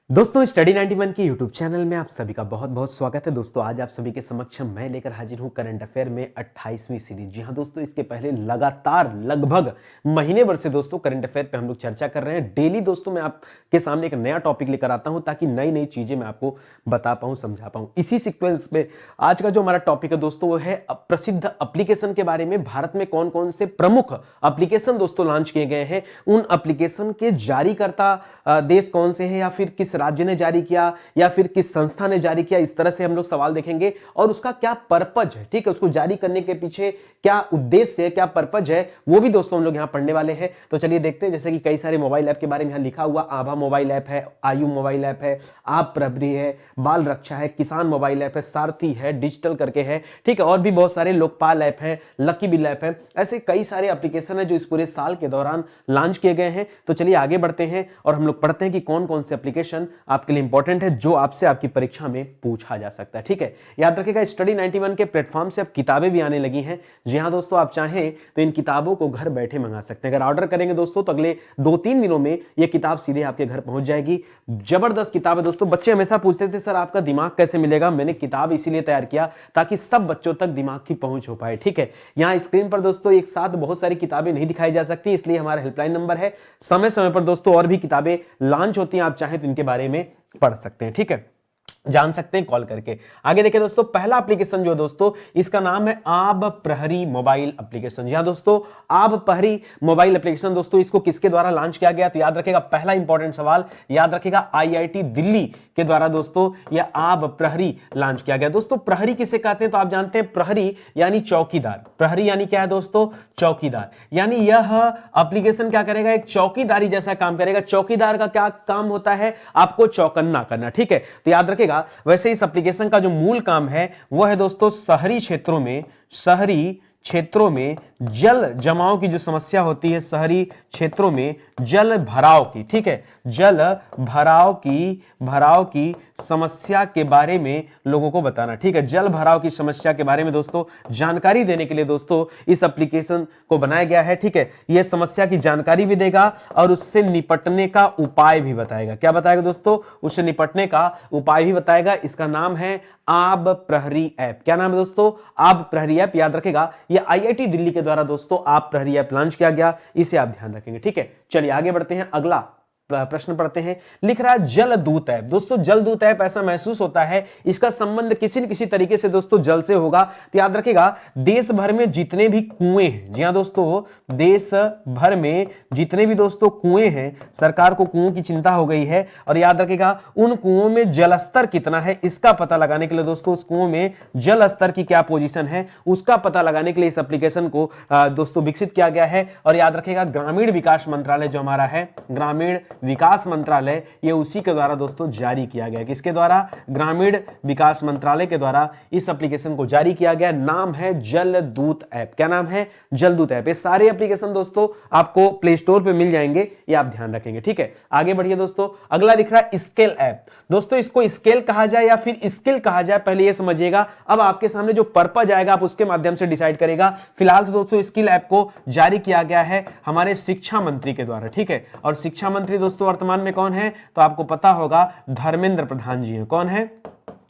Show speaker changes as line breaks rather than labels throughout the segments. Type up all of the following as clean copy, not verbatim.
दोस्तों स्टडी 91 के YouTube channel में आप सभी का बहुत बहुत स्वागत है। दोस्तों आज आप सभी के समक्ष मैं लेकर हाजिर हूं करंट अफेयर में 28वीं सीरीज। जी हां दोस्तों, इसके पहले लगातार लगभग महीने भर से दोस्तों करंट अफेयर पे हम लोग चर्चा कर रहे हैं। डेली दोस्तों मैं आपके सामने एक नया टॉपिक लेकर आता हूं ताकि नई नई चीजें मैं आपको बता पाऊं, समझा पाऊं। इसी सीक्वेंस में आज का जो हमारा टॉपिक है दोस्तों वो है प्रसिद्ध एप्लीकेशन के बारे में। भारत में कौन कौन से प्रमुख एप्लीकेशन दोस्तों लॉन्च किए गए हैं, उन एप्लीकेशन के जारीकर्ता देश कौन से हैं, या फिर किस राज्य ने जारी किया या फिर किस संस्था ने जारी किया, इस तरह से हम लोग सवाल देखेंगे। और उसका क्या पर्पज है, ठीक है, उसको जारी करने के पीछे क्या उद्देश्य है, क्या पर्पज है, वो भी दोस्तों हम लोग यहां पढ़ने वाले हैं। तो चलिए देखते हैं। जैसे कि कई सारे मोबाइल ऐप के बारे में यहां लिखा हुआ, आभा मोबाइल ऐप है, आयु मोबाइल ऐप है, आप प्रहरी है, बाल रक्षा है, किसान मोबाइल ऐप है, सारथी है, डिजिटल करके है, ठीक है, और भी बहुत सारे लोकपाल ऐप है, लकी बिल ऐप है। ऐसे कई सारे एप्लीकेशन है जो इस पूरे साल के दौरान लॉन्च किए गए हैं। तो चलिए आगे बढ़ते हैं और हम लोग पढ़ते हैं कि कौन कौन से एप्लीकेशन आपके लिए इंपॉर्टेंट है, जो आपसे आपकी परीक्षा में पूछा जा सकता है। ठीक है, याद रखिएगा स्टडी 91 के प्लेटफॉर्म से अब किताबें भी आने लगी हैं। जी हां दोस्तों, आप चाहें तो इन किताबों को घर बैठे मंगा सकते हैं। अगर ऑर्डर करेंगे दोस्तों तो अगले 2-3 दिनों में यह किताब सीधे आपके घर पहुंच जाएगी। जबरदस्त किताब है दोस्तों। बच्चे हमेशा पूछते थे सर आपका दिमाग कैसे मिलेगा। मैंने किताब इसीलिए तैयार किया ताकि सब बच्चों तक दिमाग की पहुंच हो पाए। ठीक है, यहां स्क्रीन पर दोस्तों एक साथ बहुत सारी किताबें नहीं दिखाई जा सकती, इसलिए हमारा हेल्पलाइन नंबर है। समय समय पर दोस्तों और भी किताबें लॉन्च होती हैं, आप चाहें तो इनके बारे में पढ़ सकते हैं। ठीक है, जान सकते हैं कॉल करके। आगे देखिए दोस्तों, पहला एप्लीकेशन जो है दोस्तों इसका नाम है आब प्रहरी मोबाइल एप्लीकेशन। जी हां दोस्तों, आब प्रहरी मोबाइल एप्लीकेशन दोस्तों इसको किसके द्वारा लॉन्च किया गया, तो याद रखिएगा पहला इंपॉर्टेंट सवाल, याद रखिएगा आईआईटी दिल्ली के द्वारा दोस्तों यह आब प्रहरी लॉन्च किया गया। दोस्तों प्रहरी किसे कहते हैं, तो आप जानते हैं प्रहरी यानी चौकीदार। प्रहरी यानी क्या है दोस्तों, चौकीदार। यानी यह एप्लीकेशन क्या करेगा, एक चौकीदारी जैसा काम करेगा। चौकीदार का क्या काम होता है, आपको चौकन्ना करना। ठीक है, तो याद रखिएगा। वैसे इस एप्लीकेशन का जो मूल काम है वो है दोस्तों शहरी क्षेत्रों में जल जमाव की जो समस्या होती है, शहरी क्षेत्रों में जल भराव की, ठीक है, जल भराव की समस्या के बारे में लोगों को बताना। ठीक है, जल भराव की समस्या के बारे में दोस्तों जानकारी देने के लिए दोस्तों इस एप्लीकेशन को बनाया गया है। ठीक है, यह समस्या की जानकारी भी देगा और उससे निपटने का उपाय भी बताएगा। क्या बताएगा दोस्तों, उससे निपटने का उपाय भी बताएगा। इसका नाम है आब प्रहरी ऐप। क्या नाम है दोस्तों, आब प्रहरी ऐप। याद रखेगा यह आईआईटी दिल्ली के द्वारा दोस्तों आब प्रहरी ऐप लॉन्च किया गया, इसे आप ध्यान रखेंगे। ठीक है, चलिए आगे बढ़ते हैं। अगला प्रश्न पढ़ते हैं। लिख रहा है जलदूत ऐप। दोस्तों जलदूत ऐप, ऐसा महसूस होता है इसका संबंध किसी न किसी तरीके से दोस्तों जल से होगा। तो याद रखिएगा देश भर में जितने भी कुएं हैं, जी हां दोस्तों, देश भर में जितने भी दोस्तों कुएं हैं, सरकार को कुओं की चिंता हो गई है। और याद रखिएगा उन कुओं में जलस्तर कितना है, इसका पता लगाने के लिए दोस्तों उस कुओं में जल स्तर की क्या पोजीशन है, उसका पता लगाने के लिए इस एप्लीकेशन को दोस्तों विकसित किया गया है। और याद रखिएगा ग्रामीण विकास मंत्रालय जो हमारा है, ग्रामीण विकास मंत्रालय, ये उसी के द्वारा दोस्तों जारी किया गया। किसके द्वारा, ग्रामीण विकास मंत्रालय के द्वारा इस एप्लीकेशन को जारी किया गया। नाम है जलदूत ऐप। क्या नाम है, जलदूत ऐप। ये सारे एप्लीकेशन दोस्तों आपको प्ले स्टोर पे मिल जाएंगे, ये आप ध्यान रखेंगे। ठीक है, आगे बढ़िए दोस्तों। अगला दिख रहा है स्केल ऐप। दोस्तों इसको स्केल कहा जाए या फिर स्किल कहा जाए, पहले ये समझिएगा। अब आपके सामने जो पर्पज आएगा आप उसके माध्यम से डिसाइड करेगा। फिलहाल तो दोस्तों स्किल ऐप को जारी किया गया है हमारे शिक्षा मंत्री के द्वारा। ठीक है, और शिक्षा मंत्री दोस्तों वर्तमान में कौन है, तो आपको पता होगा धर्मेंद्र प्रधान जी हैं। कौन है,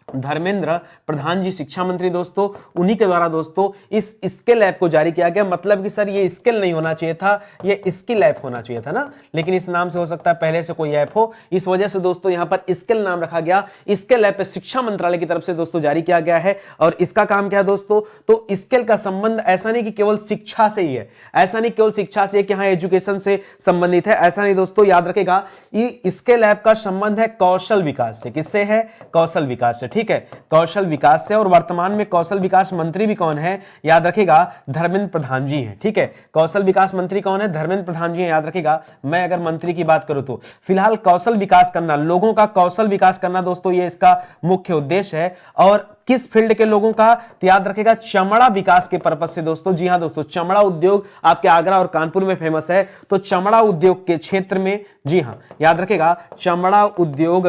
धर्मेंद्र प्रधान जी शिक्षा मंत्री दोस्तों, उन्हीं के द्वारा दोस्तों इस स्किल ऐप को जारी किया गया। मतलब कि सर ये स्किल नहीं होना चाहिए था, ये स्किल ऐप होना चाहिए था ना, लेकिन इस नाम से हो सकता है पहले से कोई ऐप हो, इस वजह से दोस्तों यहां पर स्किल नाम रखा गया। स्किल ऐप शिक्षा मंत्रालय की तरफ से दोस्तों जारी किया गया है। और इसका काम क्या है दोस्तों, तो स्किल का संबंध ऐसा नहीं कि केवल शिक्षा से ही है, ऐसा नहीं केवल शिक्षा से कि हाँ एजुकेशन से संबंधित है, ऐसा नहीं दोस्तों। याद रखेगा ये स्किल ऐप का संबंध है कौशल विकास से। किससे है, कौशल विकास से। ठीक है, कौशल विकास से। और वर्तमान में कौशल विकास मंत्री भी कौन है, याद रखिएगा धर्मेंद्र प्रधान जी हैं। ठीक है, कौशल विकास मंत्री कौन है, धर्मेंद्र प्रधान जी हैं। याद रखिएगा मैं अगर मंत्री की बात करूं तो फिलहाल कौशल विकास करना, लोगों का कौशल विकास करना दोस्तों ये इसका मुख्य उद्देश्य है। और किस फील्ड के लोगों का, तो याद रखेगा चमड़ा विकास के पर्पस से दोस्तों। जी हां दोस्तों, चमड़ा उद्योग आपके आगरा और कानपुर में फेमस है, तो चमड़ा उद्योग के क्षेत्र में, जी हां याद रखेगा चमड़ा उद्योग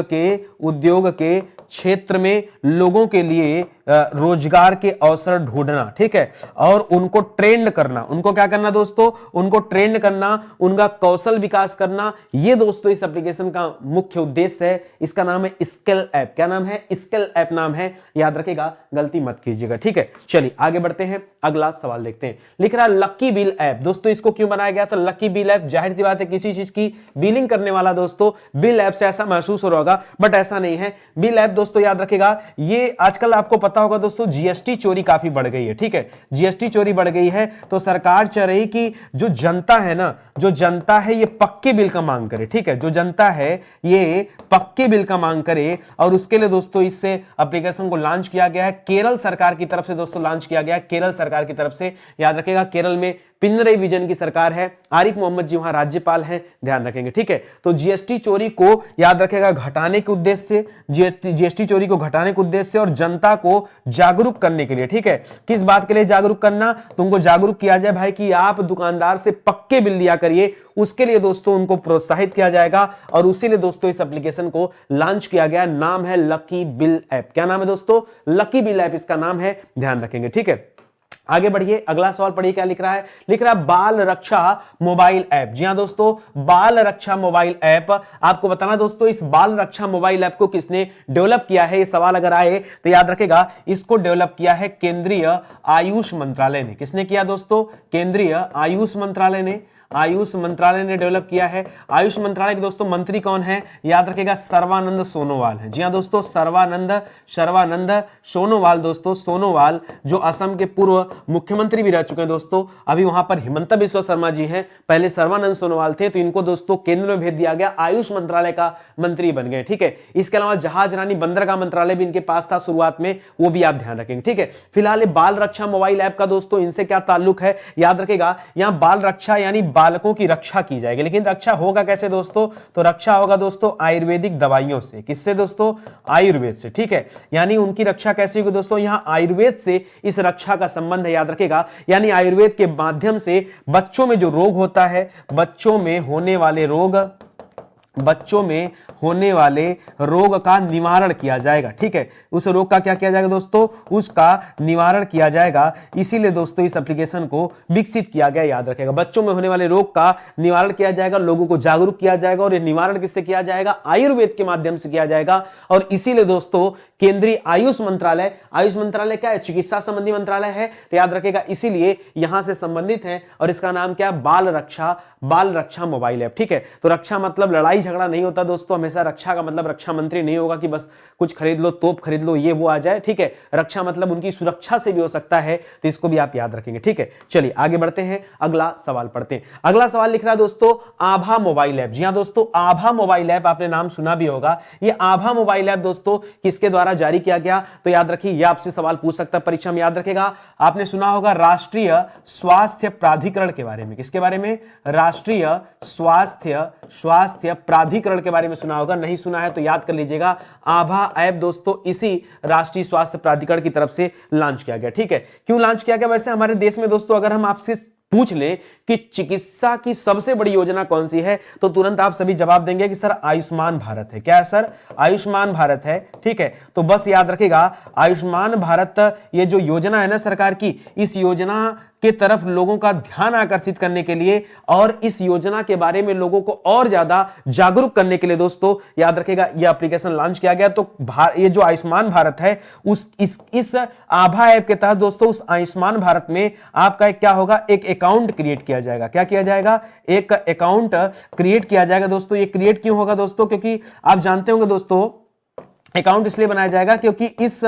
के क्षेत्र में लोगों के लिए रोजगार के अवसर ढूंढना, ठीक है, और उनको ट्रेंड करना। उनको क्या करना दोस्तों, उनको ट्रेंड करना, उनका कौशल विकास करना, ये दोस्तों इस एप्लीकेशन का मुख्य उद्देश्य है। इसका नाम है स्किल ऐप। क्या नाम है, स्किल ऐप नाम है, याद रखेगा, गलती मत कीजिएगा, ठीक है। चलिए आगे बढ़ते हैं, अगला सवाल देखते हैं। लिख रहा है लकी बिल ऐप। दोस्तों इसको क्यों बनाया गया था लकी बिल ऐप? जाहिर सी बात है किसी चीज की बिलिंग करने वाला दोस्तों बिल ऐप से ऐसा महसूस हो रहा होगा, बट ऐसा नहीं है। बिल ऐप दोस्तों याद रखेगा, ये आजकल आपको पता होगा दोस्तों जीएसटी चोरी काफी बढ़ गई है, ठीक है, जीएसटी चोरी बढ़ गई है, तो सरकार चाह रही कि जो जनता है ना, जो जनता है ये पक्के बिल का मांग करे, ठीक है, जो जनता है ये पक्के बिल का मांग करे, और उसके लिए दोस्तों इससे एप्लीकेशन को लॉन्च किया गया है। केरल सरकार की तरफ से दोस्तों लॉन्च किया गया है, केरल सरकार की तरफ से। याद रखेगा केरल में पिनरई विजन की सरकार है, आरिफ मोहम्मद जी वहां राज्यपाल हैं, ध्यान रखेंगे, ठीक है। तो जीएसटी चोरी को याद रखेगा घटाने के उद्देश्य से, जीएसटी चोरी को घटाने के उद्देश्य से और जनता को जागरूक करने के लिए, ठीक है। किस बात के लिए जागरूक करना? तुमको जागरूक किया जाए भाई कि आप दुकानदार से पक्के बिल लिया करिए, उसके लिए दोस्तों उनको प्रोत्साहित किया जाएगा, और उसी लिए दोस्तों इस एप्लीकेशन को लॉन्च किया गया। नाम है लकी बिल ऐप। क्या नाम है दोस्तों? लकी बिल ऐप इसका नाम है, ध्यान रखेंगे, ठीक है। आगे बढ़िए, अगला सवाल पढ़िए क्या लिख रहा है। लिख रहा है बाल रक्षा मोबाइल ऐप। जी हां दोस्तों, बाल रक्षा मोबाइल ऐप। आपको बताना दोस्तों इस बाल रक्षा मोबाइल ऐप को किसने डेवलप किया है, ये सवाल अगर आए तो याद रखेगा इसको डेवलप किया है केंद्रीय आयुष मंत्रालय ने। किसने किया दोस्तों? केंद्रीय आयुष मंत्रालय ने, आयुष मंत्रालय ने डेवलप किया है। आयुष मंत्रालय के दोस्तों मंत्री कौन है? याद रखेगा सर्बानंद सोनोवाल है। जी हां दोस्तों, सर्बानंद सोनोवाल दोस्तों, सोनोवाल जो असम के पूर्व मुख्यमंत्री भी रह चुके हैं दोस्तों। अभी वहां पर हिमंता बिस्वा शर्मा जी हैं, पहले सर्बानंद सोनोवाल थे, तो इनको दोस्तों केंद्र में भेज दिया गया, आयुष मंत्रालय का मंत्री बन गए, ठीक है। इसके अलावा जहाज रानी बंदरगाह मंत्रालय भी इनके पास था शुरुआत में, वो भी आप ध्यान रखेंगे, ठीक है। फिलहाल बाल रक्षा मोबाइल ऐप का दोस्तों इनसे क्या ताल्लुक है, याद रखेगा, यहां बाल रक्षा यानी बालकों की रक्षा की जाएगी। लेकिन रक्षा होगा कैसे दोस्तों? तो रक्षा होगा दोस्तों आयुर्वेदिक दवाइयों से। किससे दोस्तों? आयुर्वेद से, ठीक है। यानी उनकी रक्षा कैसे होगी दोस्तों? यहां आयुर्वेद से इस रक्षा का संबंध है, याद रखेगा। यानी आयुर्वेद के माध्यम से बच्चों में जो रोग होता है, बच्चों में होने वाले रोग, बच्चों में होने वाले रोग का निवारण किया जाएगा, ठीक है। उस रोग का क्या किया जाएगा दोस्तों? उसका निवारण किया जाएगा। इसीलिए दोस्तों इस एप्लीकेशन को विकसित किया गया, याद रखेगा। बच्चों में होने वाले रोग का निवारण किया जाएगा, लोगों को जागरूक किया जाएगा, और ये निवारण किससे किया जाएगा? आयुर्वेद के माध्यम से किया जाएगा। और इसीलिए दोस्तों केंद्रीय आयुष मंत्रालय, आयुष मंत्रालय क्या है? चिकित्सा संबंधी मंत्रालय है, तो याद रखेगा इसीलिए यहां से संबंधित है। और इसका नाम क्या है? बाल रक्षा मोबाइल ऐप, ठीक है। तो रक्षा मतलब लड़ाई झगड़ा नहीं होता दोस्तों, हमेशा रक्षा का मतलब रक्षा मंत्री नहीं होगा कि बस कुछ खरीद लो, तोप खरीद लो, ये वो आ जाए, ठीक है। रक्षा मतलब उनकी सुरक्षा से भी हो सकता है, तो इसको भी आप याद रखेंगे, ठीक है। चलिए आगे बढ़ते हैं, अगला सवाल पढ़ते हैं। अगला सवाल लिख रहा है दोस्तों आभा मोबाइल ऐप। जी हां दोस्तों, आभा मोबाइल ऐप आपने नाम सुना भी होगा। ये आभा मोबाइल ऐप दोस्तों किसके द्वारा जारी किया गया? तो याद रखिए, यह आपसे सवाल पूछ सकता है परीक्षा में, याद रखेगा। आपने सुना होगा राष्ट्रीय स्वास्थ्य प्राधिकरण के बारे में। किसके बारे में? राष्ट्रीय स्वास्थ्य प्राधिकरण के बारे में सुना होगा। नहीं सुना है तो याद कर लीजिएगा। आभा ऐप दोस्तों इसी राष्ट्रीय स्वास्थ्य प्राधिकरण की तरफ से लॉन्च किया गया, ठीक है। क्यों लॉन्च किया गया? वैसे हमारे देश में दोस्तों अगर हम आपसे पूछ लें कि चिकित्सा की सबसे बड़ी योजना कौन सी है, तो तुरंत आप सभी जवाब देंगे कि सर आयुष्मान भारत है। क्या है सर? आयुष्मान भारत है, ठीक है। तो बस याद रखेगा आयुष्मान भारत ये जो योजना है ना सरकार की, इस योजना के तरफ लोगों का ध्यान आकर्षित करने के लिए और इस योजना के बारे में लोगों को और ज्यादा जागरूक करने के लिए दोस्तों याद रखेगा यह एप्लीकेशन लॉन्च किया गया। तो ये जो आयुष्मान भारत है इस आभा ऐप के तहत दोस्तों उस आयुष्मान भारत में आपका एक क्या होगा? एक अकाउंट क्रिएट किया जाएगा। क्या किया जाएगा? एक अकाउंट क्रिएट किया जाएगा दोस्तों। ये क्रिएट क्यों होगा दोस्तों? क्योंकि आप जानते होंगे दोस्तों अकाउंट इसलिए बनाया जाएगा क्योंकि इस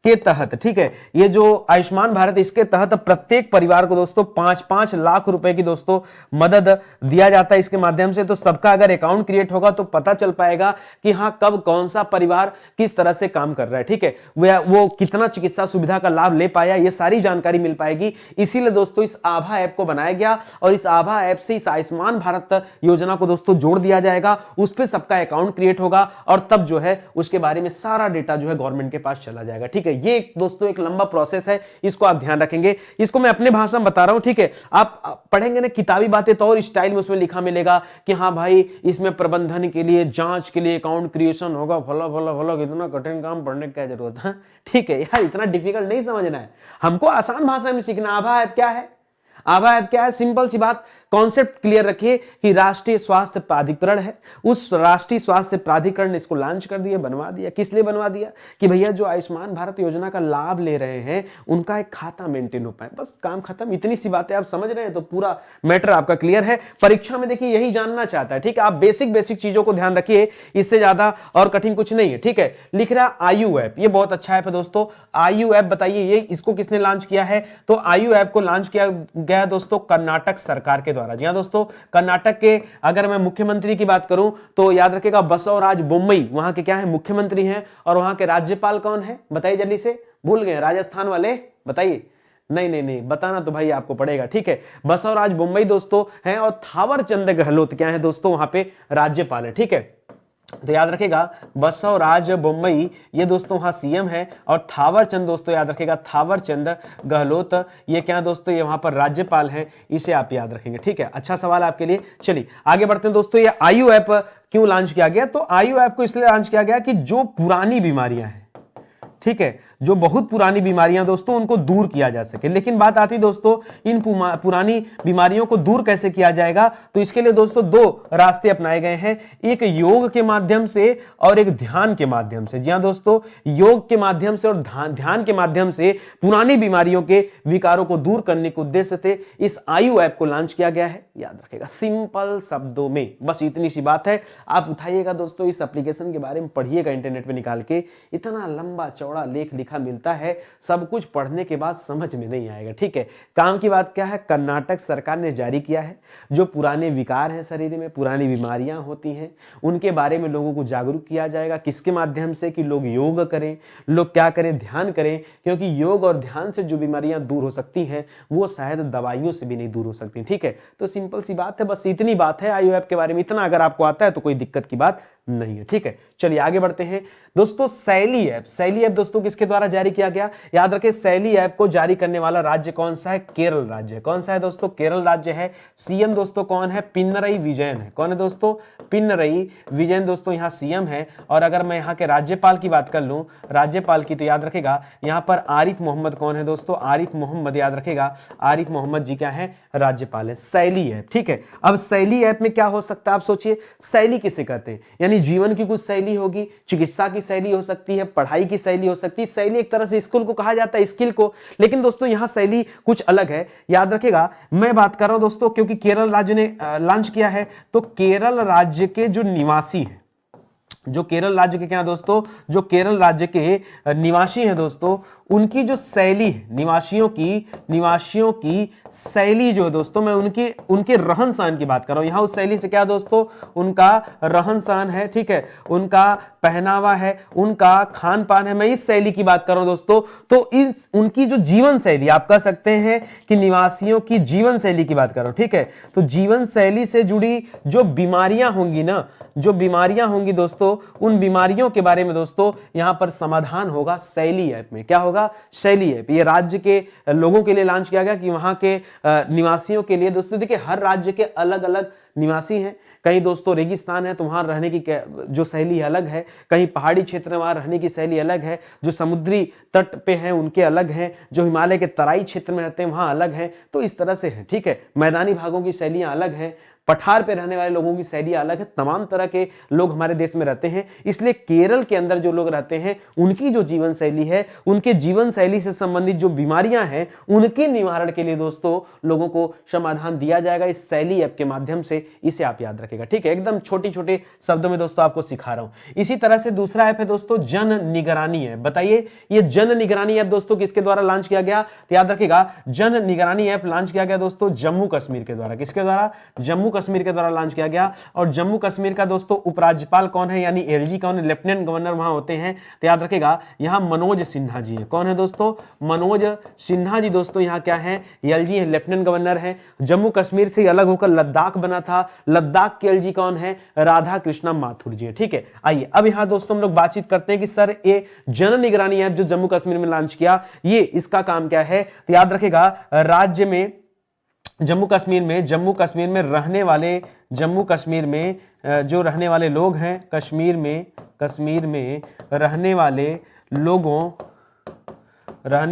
के तहत, ठीक है, ये जो आयुष्मान भारत इसके तहत प्रत्येक परिवार को दोस्तों 5-5 लाख रुपए की दोस्तों मदद दिया जाता है इसके माध्यम से। तो सबका अगर अकाउंट क्रिएट होगा तो पता चल पाएगा कि हाँ कब कौन सा परिवार किस तरह से काम कर रहा है, ठीक है, वो कितना चिकित्सा सुविधा का लाभ ले पाया, ये सारी जानकारी मिल पाएगी। इसीलिए दोस्तों इस आभा ऐप को बनाया गया और इस आभा ऐप से इस आयुष्मान भारत योजना को दोस्तों जोड़ दिया जाएगा। उस पर सबका अकाउंट क्रिएट होगा और तब जो है उसके बारे में सारा डेटा जो है गवर्नमेंट के पास चला जाएगा, ठीक है। है। ये दोस्तों एक लंबा प्रोसेस है, इसको आप ध्यान रखेंगे, इसको मैं अपने भाषा में बता रहा हूं, ठीक है। आप पढ़ेंगे ना किताबी बातें तो और स्टाइल में उसमें लिखा मिलेगा कि हाँ भाई इसमें प्रबंधन के लिए, जांच के लिए अकाउंट क्रिएशन होगा, फला फला फला, इतना कठिन काम पढ़ने की क्या जरूरत है, ठीक है यार, इतना डिफिकल्ट नहीं समझना है, हमको आसान भाषा में सीखना। आभा ऐप क्या है? आभा ऐप क्या है? सिंपल सी बात, कॉन्सेप्ट क्लियर रखिए कि राष्ट्रीय स्वास्थ्य प्राधिकरण है, उस राष्ट्रीय स्वास्थ्य प्राधिकरण ने इसको लॉन्च कर दिया, बनवा दिया। किस लिए बनवा दिया? कि भैया जो आयुष्मान भारत योजना का लाभ ले रहे हैं उनका एक खाता मेंटेन हो पाए, बस काम खत्म। इतनी सी बातें आप समझ रहे हैं तो पूरा मैटर आपका क्लियर है। परीक्षा में देखिए यही जानना चाहता है, ठीक है। आप बेसिक चीजों को ध्यान रखिए, इससे ज्यादा और कठिन कुछ नहीं है, ठीक है। लिख रहा आयु ऐप, ये बहुत अच्छा ऐप है दोस्तों। आयु ऐप बताइए ये इसको किसने लॉन्च किया है? तो आयु ऐप को लॉन्च किया गया दोस्तों कर्नाटक सरकार के द्वारा। जी हां दोस्तों, कर्नाटक के अगर मैं मुख्यमंत्री की बात करूं तो याद रखिएगा बसवराज बोम्मई वहां के क्या है? मुख्यमंत्री हैं। और वहां के राज्यपाल कौन है बताइए जल्दी से? भूल गए? राजस्थान वाले बताइए। नहीं, बताना तो भाई आपको पड़ेगा, ठीक है। बसवराज बोम्मई दोस्तों हैं और थावर चंद गहलोत क्या है दोस्तों वहां पे राज्यपाल है, ठीक है। तो याद रखेगा बसवराज बोम्मई ये दोस्तों वहां सीएम है, और थावर चंद दोस्तों याद रखेगा थावर चंद गहलोत ये क्या दोस्तों? ये वहां पर राज्यपाल हैं, इसे आप याद रखेंगे, ठीक है। अच्छा सवाल आपके लिए। चलिए आगे बढ़ते हैं दोस्तों। ये आयु ऐप क्यों लॉन्च किया गया? तो आयु ऐप को इसलिए लॉन्च किया गया कि जो पुरानी बीमारियां हैं, ठीक है, जो बहुत पुरानी बीमारियां दोस्तों उनको दूर किया जा सके। लेकिन बात आती दोस्तों इन पुरानी बीमारियों को दूर कैसे किया जाएगा? तो इसके लिए दोस्तों दो रास्ते अपनाए गए हैं, एक योग के माध्यम से और एक ध्यान के माध्यम से। जी हां दोस्तों, योग के माध्यम से और ध्यान के माध्यम से पुरानी बीमारियों के विकारों को दूर करने के उद्देश्य से इस आयु ऐप को लॉन्च किया गया है। याद रखेगा सिंपल शब्दों में, बस इतनी सी बात है। आप उठाइएगा दोस्तों, इस एप्लीकेशन के बारे में पढ़िएगा इंटरनेट पे निकाल के, इतना लंबा चौड़ा लेख लिखा मिलता है, सब कुछ पढ़ने के बाद समझ में नहीं आएगा, ठीक है। काम की बात क्या है? कर्नाटक सरकार ने जारी किया है, जो पुराने विकार हैं शरीर में, पुरानी बीमारियां होती हैं, उनके बारे में लोगों को जागरूक किया जाएगा। किसके माध्यम से? कि लोग योग करें, लोग क्या करें? ध्यान करें, क्योंकि योग और ध्यान से जो बीमारियां दूर हो सकती हैं वो शायद दवाइयों से भी नहीं दूर हो सकती, ठीक है। तो सिंपल सी बात है, बस इतनी बात है आयु ऐप के बारे में। इतना अगर आपको आता है तो कोई दिक्कत की बात नहीं है, ठीक है। चलिए आगे बढ़ते हैं दोस्तों। शैली ऐप, शैली ऐप दोस्तों किसके द्वारा जारी किया गया? याद रखें शैली ऐप को जारी करने वाला राज्य कौन सा है? केरल राज्य है। कौन सा है दोस्तों? केरल राज्य है। सीएम दोस्तों कौन है? पिनरई विजयन है। कौन है दोस्तों? पिनरई विजयन दोस्तों यहाँ सीएम है। और अगर मैं यहाँ के राज्यपाल की बात कर लूं, राज्यपाल की, तो याद रखेगा यहाँ पर आरिफ मोहम्मद कौन है दोस्तों? आरिफ मोहम्मद, याद रखेगा आरिफ मोहम्मद जी क्या है? राज्यपाल है। शैली ऐप, ठीक है। अब शैली ऐप में क्या हो सकता है आप सोचिए? शैली किसे कहते हैं? यानी जीवन की कुछ शैली होगी, चिकित्सा की शैली हो सकती है, पढ़ाई की शैली हो सकती है। शैली एक तरह से स्किल को कहा जाता है, स्किल को। लेकिन दोस्तों यहां शैली कुछ अलग है। याद रखेगा मैं बात कर रहा हूं दोस्तों, क्योंकि केरल राज्य ने लॉन्च किया है, तो केरल राज्य के जो निवासी हैं, जो केरल राज्य के क्या दोस्तों, जो केरल राज्य के निवासी हैं दोस्तों, उनकी जो शैली है, निवासियों की शैली जो है दोस्तों, मैं उनके रहन सहन की बात कर रहा हूं। यहां उस शैली से क्या दोस्तों? उनका रहन सहन है, ठीक है, उनका पहनावा है, उनका खान पान है, मैं इस शैली की बात कर रहा हूं दोस्तों। तो उनकी जो जीवन शैली, आप कह सकते हैं कि निवासियों की जीवन शैली की बात कर रहा हूं, ठीक है। तो जीवन शैली से जुड़ी जो बीमारियां होंगी ना, जो बीमारियां होंगी दोस्तों, उन बीमारियों के बारे में दोस्तों यहां पर समाधान होगा शैली ऐप में। क्या होगा? शैली ऐप। ये राज्य के लोगों के लिए लॉन्च किया गया कि वहां के निवासियों के लिए। दोस्तों देखिए हर राज्य के अलग अलग निवासी हैं। कहीं दोस्तों रेगिस्तान है तो वहां रहने की जो शैली अलग है, कहीं पहाड़ी क्षेत्र में वहां रहने की शैली अलग है, जो समुद्री तट पे हैं उनके अलग हैं, जो हिमालय के तराई क्षेत्र में रहते हैं वहां अलग हैं। तो इस तरह से है, ठीक है। मैदानी भागों की शैलियां अलग हैं, पठार पे रहने वाले लोगों की शैली अलग है। तमाम तरह के लोग हमारे देश में रहते हैं, इसलिए केरल के अंदर जो लोग रहते हैं उनकी जो जीवन शैली है, उनके जीवन शैली से संबंधित जो बीमारियां हैं उनके निवारण के लिए दोस्तों लोगों को समाधान दिया जाएगा इस शैली ऐप के माध्यम से। इसे आप याद रखेगा, ठीक है। एकदम छोटे छोटे शब्दों में दोस्तों आपको सिखा रहा हूं। इसी तरह से दूसरा ऐप है दोस्तों जन निगरानी ऐप। बताइए ये जन निगरानी ऐप दोस्तों किसके द्वारा लॉन्च किया गया? तो याद रखेगा जन निगरानी ऐप लॉन्च किया गया दोस्तों जम्मू कश्मीर के द्वारा। किसके द्वारा? जम्मू कश्मीर के द्वारा लॉन्च किया गया। और जम्मू कश्मीर का दोस्तों उपराज्यपाल कौन है, यानी एलजी कौन है, लेफ्टिनेंट गवर्नर वहां होते हैं। तो याद रखेगा यहां मनोज सिन्हा जी है। कौन है दोस्तों, मनोज सिन्हा जी दोस्तों यहां क्या है, एलजी है, लेफ्टिनेंट गवर्नर है। जम्मू कश्मीर से अलग होकर लद्दाख बना था, लद्दाख के एलजी कौन है, राधा कृष्णा माथुर जी है। ठीक है, आइए अब यहां दोस्तों हम लोग बातचीत करते हैं कि सर ये जन निगरानी ऐप जो जम्मू कश्मीर में लॉन्च किया, ये इसका काम क्या है। तो याद रखेगा राज्य में जम्मू कश्मीर में रहने वाले, जम्मू कश्मीर में जो रहने वाले लोग हैं, कश्मीर में रहने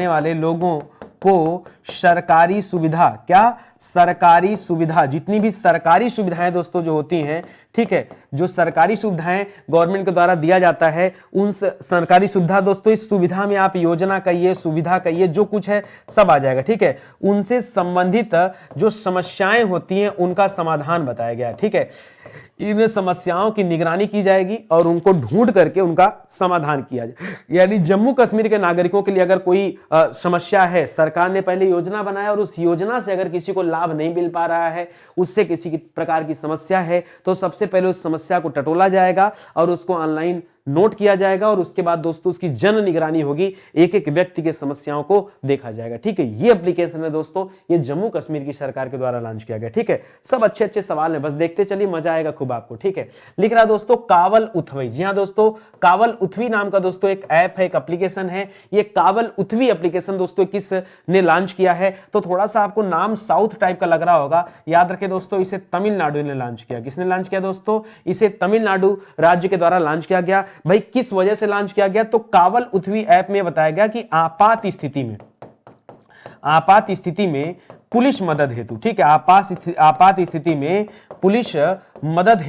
वाले लोगों को सरकारी सुविधा, क्या सरकारी सुविधा, जितनी भी सरकारी सुविधाएं दोस्तों जो होती हैं, ठीक है, जो सरकारी सुविधाएं गवर्नमेंट के द्वारा दिया जाता है, उन सरकारी सुविधा दोस्तों, इस सुविधा में आप योजना कहिए, सुविधा कहिए, जो कुछ है सब आ जाएगा। ठीक है, उनसे संबंधित जो समस्याएं होती हैं उनका समाधान बताया गया। ठीक है, इन समस्याओं की निगरानी की जाएगी और उनको ढूंढ करके उनका समाधान किया जाए। यानी जम्मू कश्मीर के नागरिकों के लिए अगर कोई समस्या है, सरकार ने पहले योजना बनाया और उस योजना से अगर किसी को लाभ नहीं मिल पा रहा है, उससे किसी प्रकार की समस्या है, तो सबसे पहले उस समस्या को टटोला जाएगा और उसको ऑनलाइन नोट किया जाएगा और उसके बाद दोस्तों उसकी जन निगरानी होगी, एक एक व्यक्ति के समस्याओं को देखा जाएगा। ठीक है, ये एप्लीकेशन है दोस्तों, ये जम्मू कश्मीर की सरकार के द्वारा लॉन्च किया गया। ठीक है, सब अच्छे अच्छे सवाल हैं, बस देखते चलिए, मजा आएगा खूब आपको। ठीक है, लिख रहा दोस्तों कावल उथवी। जी हाँ दोस्तों, कावल उथवी नाम का दोस्तों एक ऐप है, एक एप्लीकेशन है। ये कावल उथवी एप्लीकेशन दोस्तों किसने लॉन्च किया है, तो थोड़ा सा आपको नाम साउथ टाइप का लग रहा होगा, याद रखें दोस्तों, इसे तमिलनाडु ने लॉन्च किया। किसने लॉन्च किया दोस्तों, इसे तमिलनाडु राज्य के द्वारा लॉन्च किया गया। भाई किस वजह से लॉन्च किया गया, तो कावल उथवी ऐप में बताया गया कि आपात स्थिति में पुलिस मदद हेतु, ठीक है, आपात स्थिति में पुलिस मदद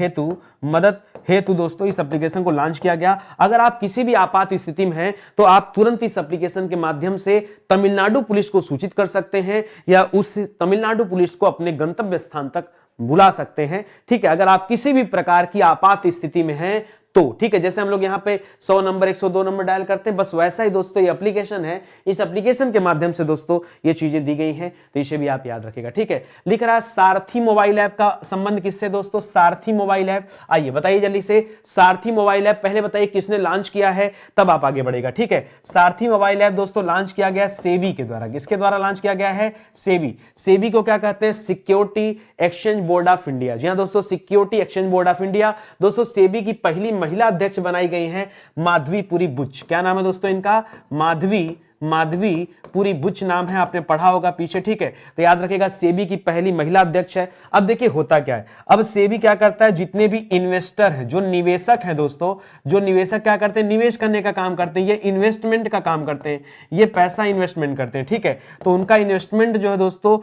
हेतु दोस्तों इस एप्लीकेशन को लॉन्च किया गया। अगर आप किसी भी आपात स्थिति में हैं तो आप तुरंत इस एप्लीकेशन के माध्यम से तमिलनाडु पुलिस को सूचित कर सकते हैं या उस तमिलनाडु पुलिस को अपने गंतव्य स्थान तक बुला सकते हैं। ठीक है, अगर आप किसी भी प्रकार की आपात स्थिति में हैं तो, ठीक है, जैसे हम लोग यहाँ पे 100 नंबर 102 नंबर डायल करते हैं, बस वैसा ही दोस्तों ये एप्लीकेशन है। इस एप्लीकेशन के माध्यम से दोस्तों ये चीजें दी गई हैं, तो इसे भी आप याद रखिएगा। ठीक है, लिख रहा है सारथी मोबाइल ऐप का संबंध किससे दोस्तों, सारथी मोबाइल ऐप। आइए बताइए जल्दी से, सारथी मोबाइल ऐप पहले बताइए किसने लॉन्च किया है, तब आप आगे बढ़ेगा। ठीक है, सारथी मोबाइल ऐप दोस्तों लॉन्च किया गया सेबी के द्वारा। किसके द्वारा लॉन्च किया गया है, सेबी को क्या कहते हैं, security exchange board of India. जी हाँ दोस्तों, security exchange board of India. दोस्तों सेबी की पहली महिला अध्यक्ष बनाई गई हैं माधवीपुरी बुच। क्या नाम है दोस्तों इनका, माधवीपुरी बुच नाम है, आपने पढ़ा होगा पीछे। ठीक है, तो याद रखिएगा सेबी की पहली महिला अध्यक्ष है। अब देखिए होता क्या है, अब सेबी क्या करता है, जितने भी इन्वेस्टर हैं, जो निवेशक हैं दोस्तों, जो निवेशक क्या करते हैं, निवेश करने का काम करते हैं, ये इन्वेस्टमेंट का काम करते हैं, ये पैसा इन्वेस्टमेंट करते हैं। ठीक है, तो उनका इन्वेस्टमेंट जो है दोस्तों,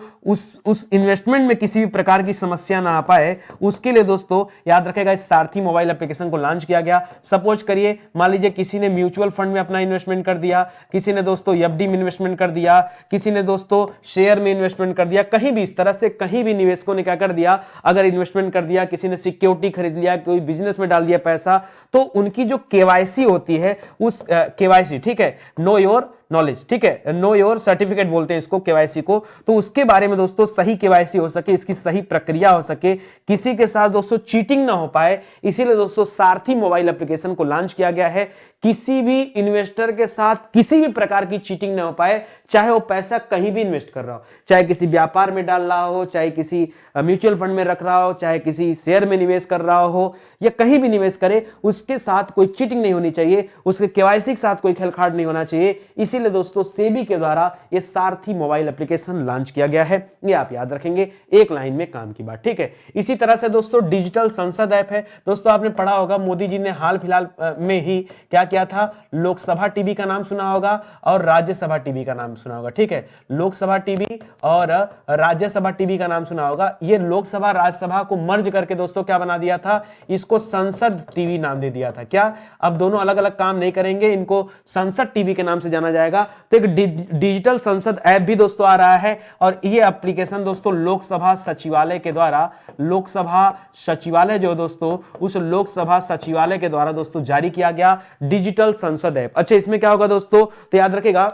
उस इन्वेस्टमेंट में किसी भी प्रकार की समस्या ना आ पाए, उसके लिए दोस्तों याद रखेगा इस सारथी मोबाइल एप्लीकेशन को लॉन्च किया गया। सपोज करिए, मान लीजिए किसी ने म्यूचुअल फंड में अपना इन्वेस्टमेंट कर दिया, किसी ने दोस्तों एफडी में इन्वेस्टमेंट कर दिया, किसी ने दोस्तों शेयर में इन्वेस्टमेंट कर दिया, कहीं भी इस तरह से कहीं भी निवेशकों ने क्या कर दिया, अगर इन्वेस्टमेंट कर दिया, किसी ने सिक्योरिटी खरीद लिया, कोई बिजनेस में डाल दिया पैसा, तो उनकी जो केवाईसी होती है, उस केवाईसी, ठीक है, नो योर नॉलेज, ठीक है, नो योर सर्टिफिकेट बोलते हैं इसको, केवाईसी को, तो उसके बारे में दोस्तों सही केवाईसी हो सके, इसकी सही प्रक्रिया हो सके, किसी के साथ दोस्तों चीटिंग ना हो पाए, इसीलिए दोस्तों सारथी मोबाइल एप्लीकेशन को लॉन्च किया गया है। किसी भी इन्वेस्टर के साथ किसी भी प्रकार की चीटिंग ना हो पाए, चाहे वो पैसा कहीं भी इन्वेस्ट कर रहा हो, चाहे किसी व्यापार में डाल रहा हो, चाहे किसी म्यूचुअल फंड में रख रहा हो, चाहे किसी शेयर में निवेश कर रहा हो, या कहीं भी निवेश करे, उसके साथ कोई चीटिंग नहीं होनी चाहिए, उसके केवाईसी के साथ कोई खेलखाड़ नहीं होना चाहिए। इसीलिए दोस्तों सेबी के द्वारा ये सारथी मोबाइल एप्लीकेशन लॉन्च किया गया है, ये आप याद रखेंगे, एक लाइन में काम की बात। ठीक है, इसी तरह से दोस्तों डिजिटल संसद ऐप है। दोस्तों आपने पढ़ा होगा मोदी जी ने हाल फिलहाल में ही क्या किया था, लोकसभा टीवी का नाम सुना होगा और राज्यसभा टीवी का नाम सुना होगा। ठीक है, लोकसभा टीवी और राज्यसभा टीवी का नाम सुना होगा। ये लोकसभा राज्यसभा को मर्ज करके दोस्तों क्या बना दिया था, इसको संसद टीवी नाम दे दिया था। क्या, अब दोनों अलग अलग काम नहीं करेंगे, इनको संसद टीवी के नाम से जाना जाएगा। तो एक डिजिटल संसद ऐप भी दोस्तों आ रहा है और ये एप्लीकेशन दोस्तों लोकसभा सचिवालय के द्वारा, लोकसभा सचिवालय जो दोस्तों, उस लोकसभा सचिवालय के द्वारा दोस्तों जारी किया गया डिजिटल संसद ऐप। अच्छा, इसमें क्या होगा दोस्तों, तो याद रखेगा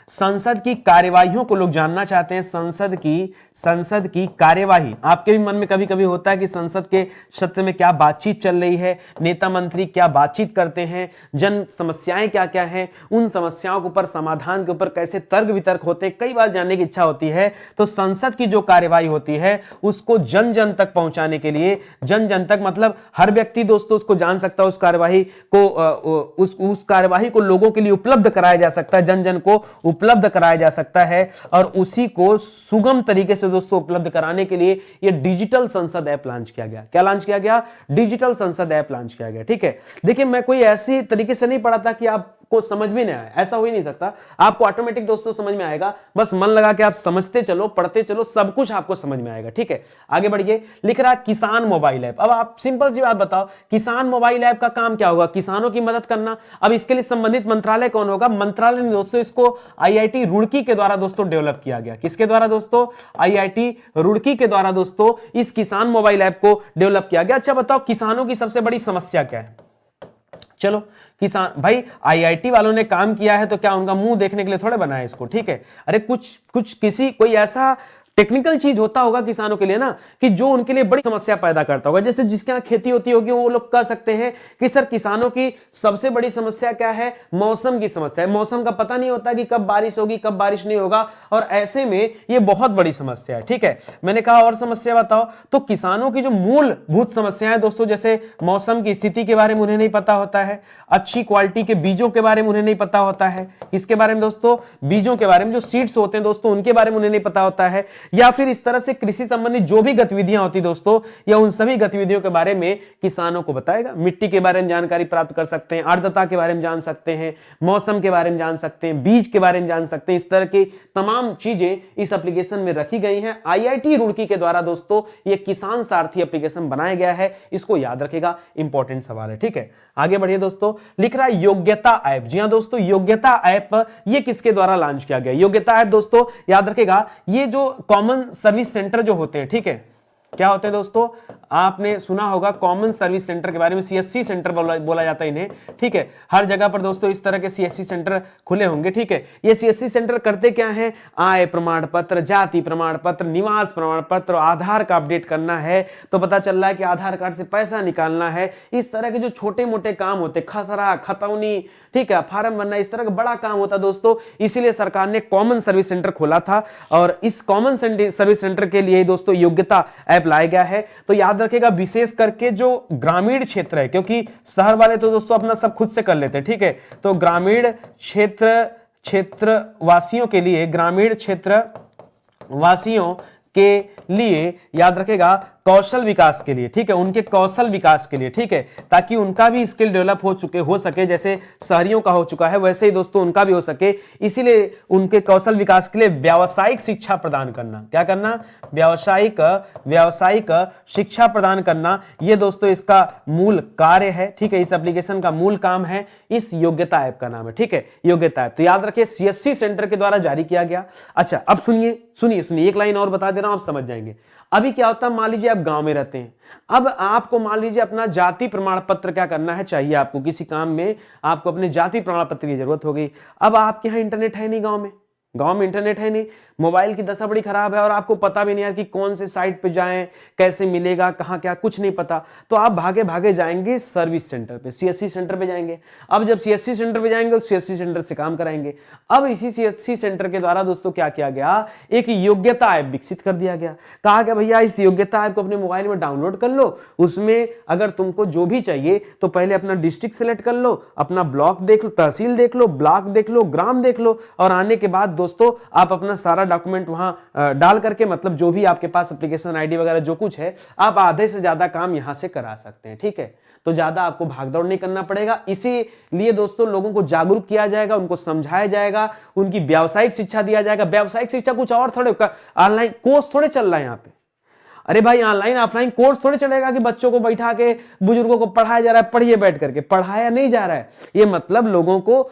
संसद की कार्यवाहियों को लोग जानना चाहते हैं। संसद की कार्यवाही, आपके भी मन में कभी कभी होता है कि संसद के सत्र में क्या बातचीत चल रही है, नेता मंत्री क्या बातचीत करते हैं, जन समस्याएं क्या क्या हैं, उन समस्याओं के ऊपर, समाधान के ऊपर कैसे तर्क वितर्क होते हैं, कई बार जानने की इच्छा होती है। तो संसद की जो कार्यवाही होती है उसको जन जन तक पहुंचाने के लिए, जन जन तक मतलब हर व्यक्ति दोस्तों उसको जान सकता है, उस कार्यवाही को उस कार्यवाही को लोगों के लिए उपलब्ध कराया जा सकता है, जन जन को उपलब्ध कराया जा सकता है। और उसी को सुगम तरीके से दोस्तों उपलब्ध कराने के लिए ये डिजिटल संसद ऐप लॉन्च किया गया। क्या लॉन्च किया गया? डिजिटल संसद ऐप लॉन्च किया गया। ठीक है, देखिए मैं कोई ऐसी तरीके से नहीं पढ़ा था कि आपको समझ में नहीं आया, ऐसा हो ही नहीं सकता। आपको ऑटोमेटिक दोस्तों समझ में आएगा, बस मन लगा के आप समझते चलो, पढ़ते चलो, सब कुछ आपको समझ में आएगा। ठीक है, आगे बढ़िए। लिख रहा किसान मोबाइल ऐप। अब आप सिंपल सी बात बताओ, किसान मोबाइल ऐप का काम क्या होगा? किसानों की मदद करना। अब इसके लिए संबंधित मंत्रालय कौन होगा? मंत्रालय ने दोस्तों इसको आईआईटी रुड़की के द्वारा दोस्तों डेवलप किया गया। किसके द्वारा दोस्तों? आईआईटी रुड़की के द्वारा दोस्तों इस किसान मोबाइल ऐप को डेवलप किया गया। अच्छा बताओ, किसानों की सबसे बड़ी समस्या क्या है? चलो, किसान भाई आईआईटी वालों ने काम किया है तो क्या उनका मुंह देखने के लिए थोड़े बनाया इसको? ठीक है, अरे कुछ कोई ऐसा टेक्निकल चीज होता होगा किसानों के लिए ना, कि जो उनके लिए बड़ी समस्या पैदा करता होगा। जैसे जिसके यहाँ खेती होती होगी वो लोग कह सकते हैं कि सर किसानों की सबसे बड़ी समस्या क्या है? मौसम की समस्या है। मौसम का पता नहीं होता कि कब बारिश होगी, कब बारिश नहीं होगा, और ऐसे में ये बहुत बड़ी समस्या है। ठीक है, मैंने कहा और समस्या बताओ, तो किसानों की जो मूलभूत समस्याएं दोस्तों, जैसे मौसम की स्थिति के बारे में उन्हें नहीं पता होता है, अच्छी क्वालिटी के बीजों के बारे में उन्हें नहीं पता होता है। किसके बारे में दोस्तों? बीजों के बारे में, जो सीड्स होते हैं दोस्तों उनके बारे में उन्हें नहीं पता होता है। या फिर इस तरह से कृषि संबंधित जो भी गतिविधियां होती दोस्तों, या उन सभी गतिविधियों के बारे में किसानों को बताएगा। मिट्टी के बारे में जानकारी प्राप्त कर सकते हैं, आर्द्रता के बारे में जान सकते हैं, मौसम के बारे में जान सकते हैं, बीज के बारे में जान सकते हैं। इस तरह की तमाम चीजें इस एप्लीकेशन में रखी गई हैं। आईआईटी रुड़की के द्वारा दोस्तों ये किसान सारथी एप्लीकेशन बनाया गया है, इसको याद रखेगा, इंपॉर्टेंट सवाल है। ठीक है, आगे बढ़िए दोस्तों। लिख रहा है योग्यता ऐप। जी हां दोस्तों, योग्यता ऐप ये किसके द्वारा लॉन्च किया गया? योग्यता ऐप दोस्तों याद रखेगा, ये जो कॉमन सर्विस सेंटर जो होते हैं, ठीक है, क्या होते हैं दोस्तों? आपने सुना होगा कॉमन सर्विस सेंटर के बारे में, सीएससी सेंटर बोला जाता है इन्हें। ठीक है, हर जगह पर दोस्तों इस तरह के सीएससी सेंटर खुले होंगे। ठीक है, ये सीएससी सेंटर करते क्या हैं? आय प्रमाण पत्र, जाति प्रमाण पत्र, निवास प्रमाण पत्र, आधार का अपडेट करना है तो पता चल रहा है कि आधार कार्ड से पैसा निकालना है, इस तरह के जो छोटे मोटे काम होते, खसरा खतौनी, ठीक है, फार्म भरना, इस तरह का बड़ा काम होता दोस्तों। इसीलिए सरकार ने कॉमन सर्विस सेंटर खोला था, और इस कॉमन सर्विस सेंटर के लिए दोस्तों योग्यता ऐप लाया गया है। तो याद रखेगा, विशेष करके जो ग्रामीण क्षेत्र है, क्योंकि शहर वाले तो दोस्तों अपना सब खुद से कर लेते हैं। ठीक है, तो ग्रामीण क्षेत्र वासियों के लिए, ग्रामीण क्षेत्र वासियों के लिए याद रखेगा कौशल विकास के लिए, ठीक है, उनके कौशल विकास के लिए, ठीक है, ताकि उनका भी स्किल डेवलप हो सके, जैसे शहरियों का हो चुका है वैसे ही दोस्तों उनका भी हो सके। इसीलिए उनके कौशल विकास के लिए व्यावसायिक शिक्षा प्रदान करना, क्या करना? व्यावसायिक शिक्षा प्रदान करना, ये दोस्तों इसका मूल कार्य है। ठीक है, इस एप्लीकेशन का मूल काम है, इस योग्यता ऐप का नाम है। ठीक है, योग्यता ऐप तो याद रखिए सीएससी सेंटर के द्वारा जारी किया गया। अच्छा, अब सुनिए, एक लाइन और बता दे रहा हूं, आप समझ जाएंगे। अभी क्या होता है, मान लीजिए आप गांव में रहते हैं, अब आपको मान लीजिए अपना जाति प्रमाण पत्र क्या करना है, चाहिए आपको किसी काम में, आपको अपने जाति प्रमाण पत्र की जरूरत हो गई। अब आपके यहाँ इंटरनेट है नहीं, गांव में इंटरनेट है नहीं, मोबाइल की दशा बड़ी खराब है, और आपको पता भी नहीं यार कि कौन से साइट पे जाएं, कैसे मिलेगा, कहां क्या, कुछ नहीं पता। तो आप भागे भागे जाएंगे सर्विस सेंटर पे, सीएससी सेंटर पे जाएंगे। अब जब सीएससी सेंटर पे जाएंगे तो सीएससी सेंटर से काम कराएंगे। अब इसी सीएससी सेंटर के द्वारा दोस्तों क्या किया गया, एक योग्यता ऐप विकसित कर दिया गया। कहा गया भैया इस योग्यता ऐप को अपने मोबाइल में डाउनलोड कर लो, उसमें अगर तुमको जो भी चाहिए तो पहले अपना डिस्ट्रिक्ट सेलेक्ट कर लो, अपना ब्लॉक देख लो, तहसील देख लो, ब्लॉक देख लो, ग्राम देख लो, और आने के बाद दोस्तों आप अपना सारा डॉक्यूमेंट वहां डाल करके, मतलब जो भी आपके पास एप्लीकेशन आईडी वगैरह जो कुछ है, आप आधे से ज्यादा काम यहां से करा सकते हैं। ठीक है, तो ज्यादा आपको भागदौड़ नहीं करना पड़ेगा। इसीलिए दोस्तों लोगों को जागरूक किया जाएगा, उनको समझाया जाएगा, उनकी व्यावसायिक शिक्षा दिया जाएगा। व्यावसायिक शिक्षा कुछ और थोड़े, ऑनलाइन कोर्स थोड़े चल रहा है यहाँ पे। अरे भाई ऑनलाइन ऑफलाइन कोर्स थोड़े चलेगा कि बच्चों को बैठा के बुजुर्गों को पढ़ाया जा रहा है, पढ़िए बैठ करके, पढ़ाया नहीं जा रहा है। ये मतलब लोगों को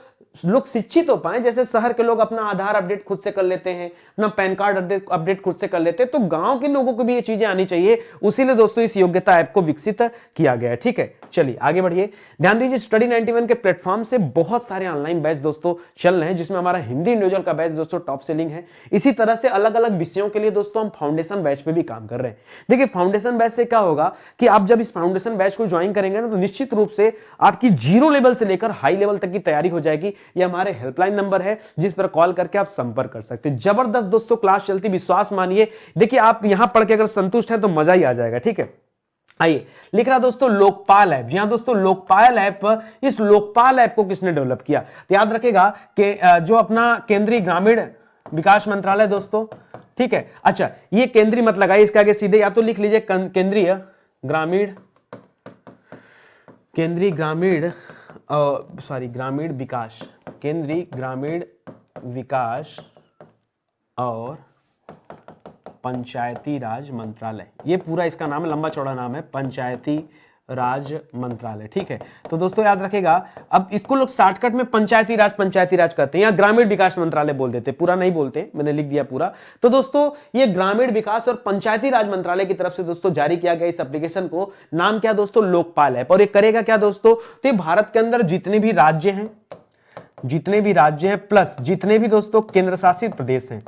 लोग शिक्षित हो पाए, जैसे शहर के लोग अपना आधार अपडेट खुद से कर लेते हैं, अपना पैन कार्ड अपडेट खुद से कर लेते हैं, तो गांव के लोगों को भी ये चीजें आनी चाहिए। उसीलिए दोस्तों इस योग्यता ऐप को विकसित किया गया है। ठीक है, चलिए आगे बढ़िए। ध्यान दीजिए, स्टडी 91 के प्लेटफॉर्म से बहुत सारे ऑनलाइन बैच दोस्तों चल रहे हैं, जिसमें हमारा हिंदी इंडिविजुअल का बैच दोस्तों टॉप सेलिंग है। इसी तरह से अलग अलग विषयों के लिए दोस्तों हम फाउंडेशन बैच पे भी काम कर रहे हैं। देखिए फाउंडेशन बैच से क्या होगा कि आप जब इस फाउंडेशन बैच को ज्वाइन करेंगे ना, तो निश्चित रूप से आपकी जीरो लेवल से लेकर हाई लेवल तक की तैयारी हो जाएगी। ये हमारे हेल्पलाइन नंबर है, जिस पर कॉल करके आप संपर्क कर सकते हैं। जबरदस्त दोस्तों क्लास चलती, विश्वास मानिए। देखिए आप यहां पढ़ के अगर संतुष्ट हैं तो मजा ही आ जाएगा। ठीक है, आइए, लिख रहा दोस्तों लोकपाल ऐप। जी हां दोस्तों, लोकपाल ऐप, इस लोकपाल ऐप को किसने डेवलप किया? तो याद रखेगा कि जो अपना केंद्रीय ग्रामीण विकास मंत्रालय दोस्तों, ठीक है। अच्छा, ये केंद्रीय मत लगाइए, इसके आगे सीधे या तो लिख लीजिए केंद्रीय ग्रामीण ग्रामीण विकास, केंद्रीय ग्रामीण विकास और पंचायती राज मंत्रालय। ये पूरा इसका नाम है, लंबा चौड़ा नाम है, पंचायती राज मंत्रालय। ठीक है, तो दोस्तों याद रखेगा, अब इसको लोग शॉर्टकट में पंचायती राज कहते हैं, या ग्रामीण विकास मंत्रालय बोल देते, पूरा नहीं बोलते, मैंने लिख दिया पूरा। तो दोस्तों ये ग्रामीण विकास और पंचायती राज मंत्रालय की तरफ से दोस्तों जारी किया गया इस एप्लीकेशन को नाम क्या दोस्तों? लोकपाल ऐप। और ये करेगा क्या दोस्तों? तो ये भारत के अंदर जितने भी राज्य हैं प्लस जितने भी दोस्तों केंद्र शासित प्रदेश हैं,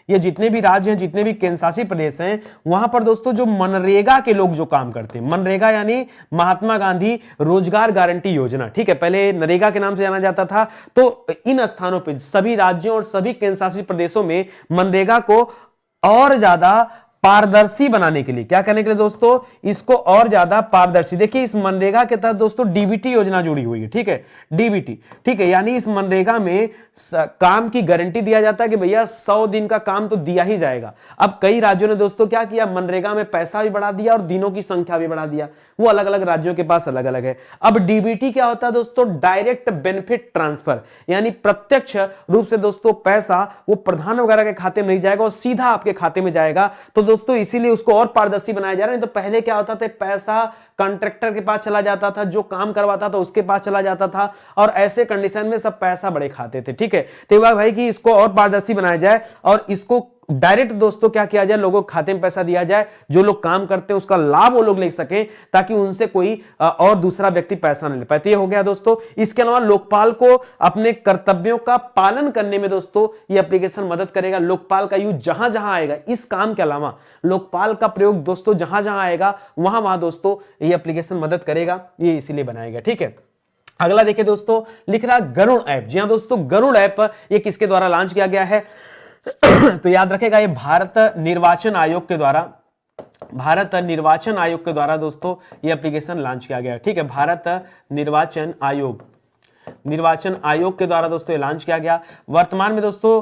ये जितने भी राज्य हैं, जितने भी केंद्र शासित प्रदेश हैं, वहां पर दोस्तों जो मनरेगा के लोग जो काम करते हैं, मनरेगा यानी महात्मा गांधी रोजगार गारंटी योजना, ठीक है, पहले नरेगा के नाम से जाना जाता था। तो इन स्थानों पे सभी राज्यों और सभी केंद्र शासित प्रदेशों में मनरेगा को और ज्यादा पारदर्शी बनाने के लिए, क्या करने के लिए दोस्तों? इसको और ज्यादा पारदर्शी। देखिए इस मनरेगा के तहत दोस्तों डीबीटी योजना जुड़ी हुई है। ठीक है, डीबीटी, ठीक है, यानी इस मनरेगा में काम की गारंटी दिया जाता है कि भैया 100 दिन का काम तो दिया ही जाएगा। अब कई राज्यों ने दोस्तों क्या किया, मनरेगा में पैसा भी बढ़ा दिया और दिनों की संख्या भी बढ़ा दिया, वो अलग अलग राज्यों के पास अलग अलग है। अब डीबीटी क्या होता है दोस्तों? डायरेक्ट बेनिफिट ट्रांसफर, यानी प्रत्यक्ष रूप से दोस्तों पैसा वो प्रधान वगैरह के खाते में नहीं जाएगा और सीधा आपके खाते में जाएगा। तो दोस्तों इसीलिए उसको और पारदर्शी बनाया जा रहा है। तो पहले क्या होता था, पैसा कॉन्ट्रैक्टर के पास चला जाता था, जो काम करवाता था उसके पास चला जाता था, और ऐसे कंडीशन में सब पैसा बड़े खाते थे। ठीक है, तो भाई कि इसको और पारदर्शी बनाया जाए और इसको डायरेक्ट दोस्तों क्या किया जाए, लोगों के खाते में पैसा दिया जाए, जो लोग काम करते हैं उसका लाभ वो लोग ले सके, ताकि उनसे कोई और दूसरा व्यक्ति पैसा न ले पाए। तो ये हो गया दोस्तों। इसके अलावा लोकपाल को अपने कर्तव्यों का पालन करने में दोस्तों ये एप्लीकेशन मदद करेगा। लोकपाल का यूज जहां जहां आएगा, इस काम के अलावा लोकपाल का प्रयोग दोस्तों जहां जहां आएगा वहां वहां दोस्तों ये एप्लीकेशन मदद करेगा, ये इसीलिए बनाया गया। ठीक है, अगला देखिए दोस्तों, लिख रहा गरुड़ ऐप। जी हां दोस्तों, गरुड़ ऐप ये किसके द्वारा लॉन्च किया गया है? तो याद रखेगा ये भारत निर्वाचन आयोग के द्वारा दोस्तों ये एप्लीकेशन लॉन्च किया गया है। ठीक है, भारत निर्वाचन आयोग के द्वारा दोस्तों ये लॉन्च किया गया। वर्तमान में दोस्तों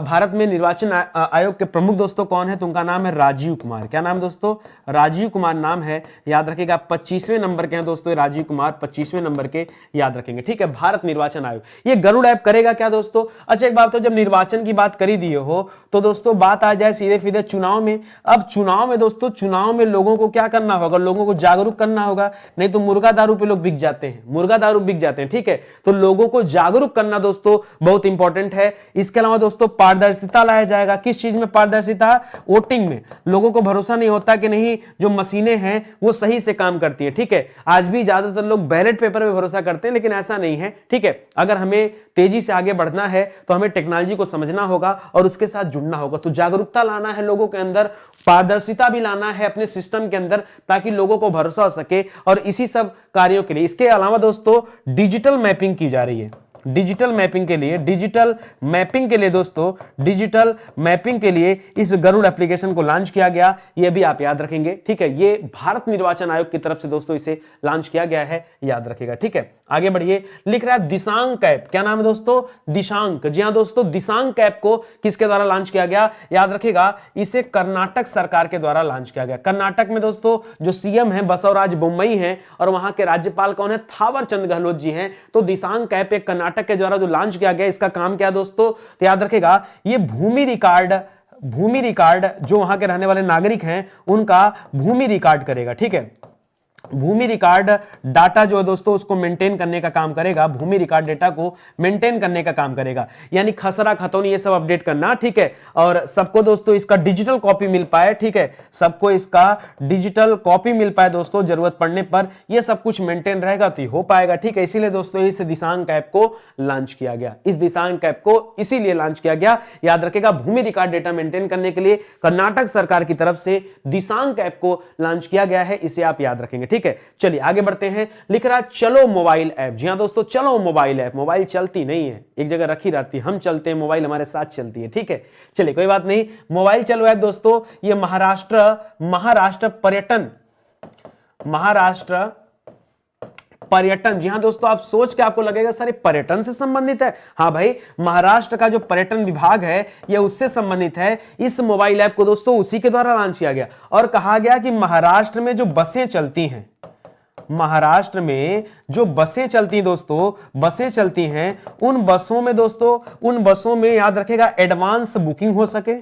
भारत में निर्वाचन आयोग के प्रमुख दोस्तों कौन है? तो उनका नाम है राजीव कुमार। क्या नाम दोस्तों? राजीव कुमार नाम है। याद रखिएगा 25वें नंबर के हैं दोस्तों राजीव कुमार, 25वें नंबर के याद रखेंगे। ठीक है, भारत निर्वाचन आयोग। ये गरुड़ ऐप करेगा क्या दोस्तों? अच्छा एक बात, तो जब निर्वाचन की बात करी दिए हो तो दोस्तों बात आ जाए सीधे सीधे चुनाव में। अब चुनाव में दोस्तों, चुनाव में लोगों को क्या करना होगा? लोगों को जागरूक करना होगा, नहीं तो मुर्गा दारू पे लोग बिक जाते हैं। ठीक है, तो लोगों को जागरूक करना दोस्तों बहुत इंपॉर्टेंट है। इसके अलावा दोस्तों पारदर्शिता लाया जाएगा। किस चीज में पारदर्शिता? वोटिंग में। लोगों को भरोसा नहीं होता कि नहीं जो मशीनें हैं वो सही से काम करती है। ठीक है, आज भी ज्यादातर लोग बैलेट पेपर पे भरोसा करते हैं, लेकिन ऐसा नहीं है। ठीक है, अगर हमें तेजी से आगे बढ़ना है तो हमें टेक्नोलॉजी को समझना होगा और उसके साथ जुड़ना होगा। तो जागरूकता लाना है लोगों के अंदर, पारदर्शिता भी लाना है अपने सिस्टम के अंदर, ताकि लोगों को भरोसा हो सके। और इसी सब कार्यों के लिए, इसके अलावा दोस्तों डिजिटल मैपिंग की जा रही है। डिजिटल मैपिंग के लिए इस गरुड़ एप्लीकेशन को लॉन्च किया गया, ये भी आप याद रखेंगे। ठीक है, ये भारत निर्वाचन आयोग की तरफ से दोस्तों इसे लॉन्च किया गया है, याद रखेगा। ठीक है, आगे बढ़िए। लिख रहा है दिशांक ऐप। क्या नाम है दोस्तों? दिशांक। जी हां दोस्तों, दिशांक ऐप को किसके द्वारा लॉन्च किया गया? याद रखेगा इसे कर्नाटक सरकार के द्वारा लॉन्च किया गया। कर्नाटक में दोस्तों जो सीएम है बसवराज बोम्मई हैं और वहां के राज्यपाल कौन है? थावर चंद गहलोत जी हैं। तो दिशांक ऐप एक कर्नाटक के द्वारा जो लॉन्च किया गया, इसका काम क्या दोस्तों? तो याद रखेगा ये भूमि रिकॉर्ड जो वहां के रहने वाले नागरिक हैं उनका भूमि रिकॉर्ड करेगा। ठीक है, भूमि रिकॉर्ड डाटा जो है दोस्तों उसको मेंटेन करने का काम करेगा, भूमि रिकॉर्ड डेटा को मेंटेन करने का काम करेगा, यानी खसरा खतौनी ये सब अपडेट करना, ठीक है। और सबको दोस्तों इसका डिजिटल कॉपी मिल पाए, ठीक है, सबको इसका डिजिटल कॉपी मिल पाए दोस्तों, जरूरत पड़ने पर ये सब कुछ मेंटेन रहेगा तो हो पाएगा, ठीक है। इसीलिए दोस्तों इस दिशांक ऐप को लॉन्च किया गया, इस दिशांक ऐप को इसीलिए लॉन्च किया गया, याद रखेगा, भूमि रिकॉर्ड डेटा मेंटेन करने के लिए कर्नाटक सरकार की तरफ से दिशांक ऐप को लॉन्च किया गया है, इसे आप याद रखेंगे, ठीक है। चलिए आगे बढ़ते हैं। लिख रहा चलो मोबाइल ऐप। जी हां दोस्तों, चलो मोबाइल ऐप। मोबाइल चलती नहीं है, एक जगह रखी रहती है, हम चलते हैं, मोबाइल हमारे साथ चलती है, ठीक है। चलिए कोई बात नहीं। मोबाइल चलो ऐप दोस्तों ये महाराष्ट्र पर्यटन, जी हां दोस्तों, आप सोच के आपको लगेगा सर पर्यटन से संबंधित है। हाँ भाई, महाराष्ट्र का जो पर्यटन विभाग है ये उससे संबंधित है। इस मोबाइल ऐप को दोस्तों उसी के द्वारा लॉन्च किया गया और कहा गया कि महाराष्ट्र में जो बसें चलती हैं, महाराष्ट्र में जो बसें चलती हैं दोस्तों, बसें चलती हैं, उन बसों में याद रखेगा एडवांस बुकिंग हो सके,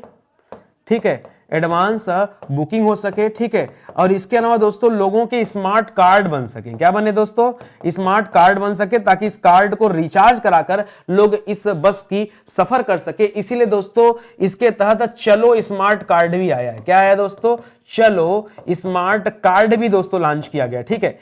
ठीक है, एडवांस बुकिंग हो सके, ठीक है। और इसके अलावा दोस्तों लोगों के स्मार्ट कार्ड बन सके, क्या बने दोस्तों, स्मार्ट कार्ड बन सके, ताकि इस कार्ड को रिचार्ज कराकर लोग इस बस की सफर कर सके। इसीलिए दोस्तों इसके तहत चलो स्मार्ट कार्ड भी आया है। क्या आया दोस्तों, चलो स्मार्ट कार्ड भी दोस्तों लॉन्च किया गया, ठीक है।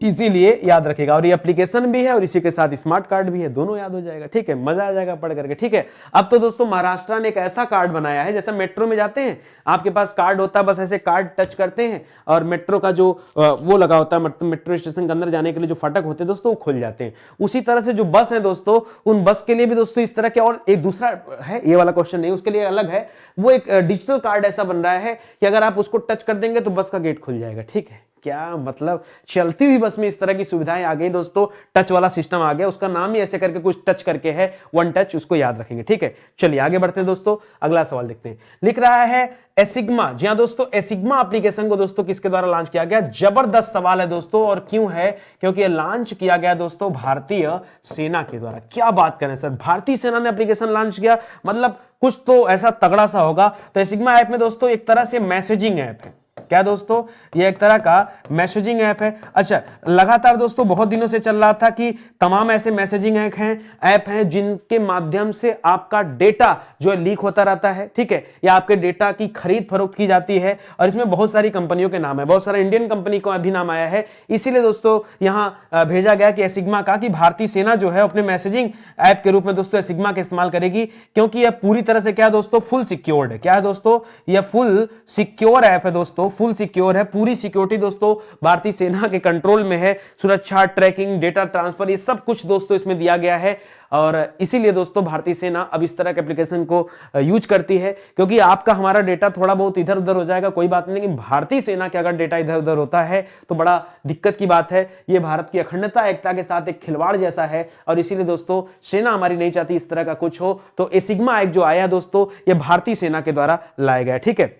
इसीलिए याद रखेगा, और ये एप्लीकेशन भी है और इसी के साथ स्मार्ट कार्ड भी है, दोनों याद हो जाएगा, ठीक है, मजा आ जाएगा पढ़ करके, ठीक है। अब तो दोस्तों महाराष्ट्र ने एक ऐसा कार्ड बनाया है, जैसे मेट्रो में जाते हैं आपके पास कार्ड होता है, बस ऐसे कार्ड टच करते हैं और मेट्रो का जो वो लगा होता है, मतलब मेट्रो स्टेशन के अंदर जाने के लिए जो फाटक होते हैं दोस्तों वो खुल जाते हैं। उसी तरह से जो बस है दोस्तों, उन बस के लिए भी दोस्तों इस तरह के, और एक दूसरा है, ये वाला क्वेश्चन नहीं, उसके लिए अलग है, वो एक डिजिटल कार्ड ऐसा बन रहा है कि अगर आप उसको टच कर देंगे तो बस का गेट खुल जाएगा, ठीक है। क्या मतलब, चलती हुई बस में इस तरह की सुविधाएं आ गई दोस्तों, टच वाला सिस्टम आ गया, उसका नाम ही ऐसे करके कुछ टच करके है, वन टच, उसको याद रखेंगे, ठीक है। चलिए आगे बढ़ते हैं दोस्तों, अगला सवाल देखते हैं। लिख रहा है एसिग्मा। जी हां दोस्तों, एसिग्मा एप्लीकेशन को दोस्तों किसके द्वारा लॉन्च किया गया, जबरदस्त सवाल है दोस्तों, और क्यों है, क्योंकि ये लॉन्च किया गया दोस्तों भारतीय सेना के द्वारा। क्या बात करें सर, भारतीय सेना ने एप्लीकेशन लॉन्च किया, मतलब कुछ तो ऐसा तगड़ा सा होगा। तो एसिग्मा ऐप में दोस्तों एक तरह से मैसेजिंग ऐप है, क्या दोस्तों, ये एक तरह का मैसेजिंग ऐप है। अच्छा, लगातार दोस्तों बहुत दिनों से चल रहा था कि तमाम ऐसे मैसेजिंग ऐप हैं जिनके माध्यम से आपका डेटा जो है लीक होता रहता है, ठीक है, या आपके डेटा की खरीद फरोख्त की जाती है, और इसमें बहुत सारी कंपनियों के नाम है, बहुत सारे इंडियन कंपनी का भी नाम आया है। इसीलिए दोस्तों यहां भेजा गया कि एसिग्मा का, कि भारतीय सेना जो है अपने मैसेजिंग ऐप के रूप में दोस्तों एसिग्मा का इस्तेमाल करेगी, क्योंकि यह पूरी तरह से क्या दोस्तों, फुल सिक्योर्ड है। क्या है दोस्तों, यह फुल सिक्योर ऐप है दोस्तों, फुल सिक्योर है, पूरी सिक्योरिटी दोस्तों भारतीय सेना के कंट्रोल में है, सुरक्षा, ट्रैकिंग, डेटा ट्रांसफर, ये सब कुछ दोस्तों इसमें दिया गया है। और इसीलिए दोस्तों भारतीय सेना अब इस तरह के एप्लीकेशन को यूज करती है, क्योंकि आपका हमारा डेटा थोड़ा बहुत इधर उधर हो जाएगा कोई बात नहीं, लेकिन भारतीय सेना के अगर डेटा इधर उधर होता है तो बड़ा दिक्कत की बात है। ये भारत की अखंडता, एकता के साथ एक खिलवाड़ जैसा है, और इसीलिए दोस्तों सेना हमारी नहीं चाहती इस तरह का कुछ हो। तो एसिग्मा ऐप जो आया दोस्तों, ये भारतीय सेना के द्वारा लाया गया, ठीक है।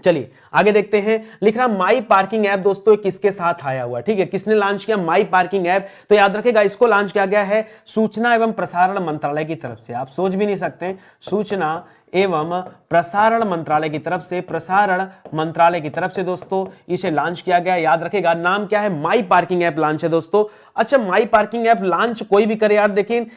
चलिए आगे देखते हैं। लिख रहा माई पार्किंग ऐप दोस्तों किसके साथ आया हुआ, ठीक है, किसने लॉन्च किया माई पार्किंग ऐप, तो याद रखेगा इसको लॉन्च किया गया है सूचना एवं प्रसारण मंत्रालय की तरफ से। आप सोच भी नहीं सकते, सूचना एवं प्रसारण मंत्रालय की तरफ से, प्रसारण मंत्रालय की तरफ से दोस्तों इसे लॉन्च किया गया। याद रखेगा नाम क्या है, माई पार्किंग ऐप लॉन्च है दोस्तों। अच्छा, माई पार्किंग ऐप लॉन्च कोई भी करे यार, देखिए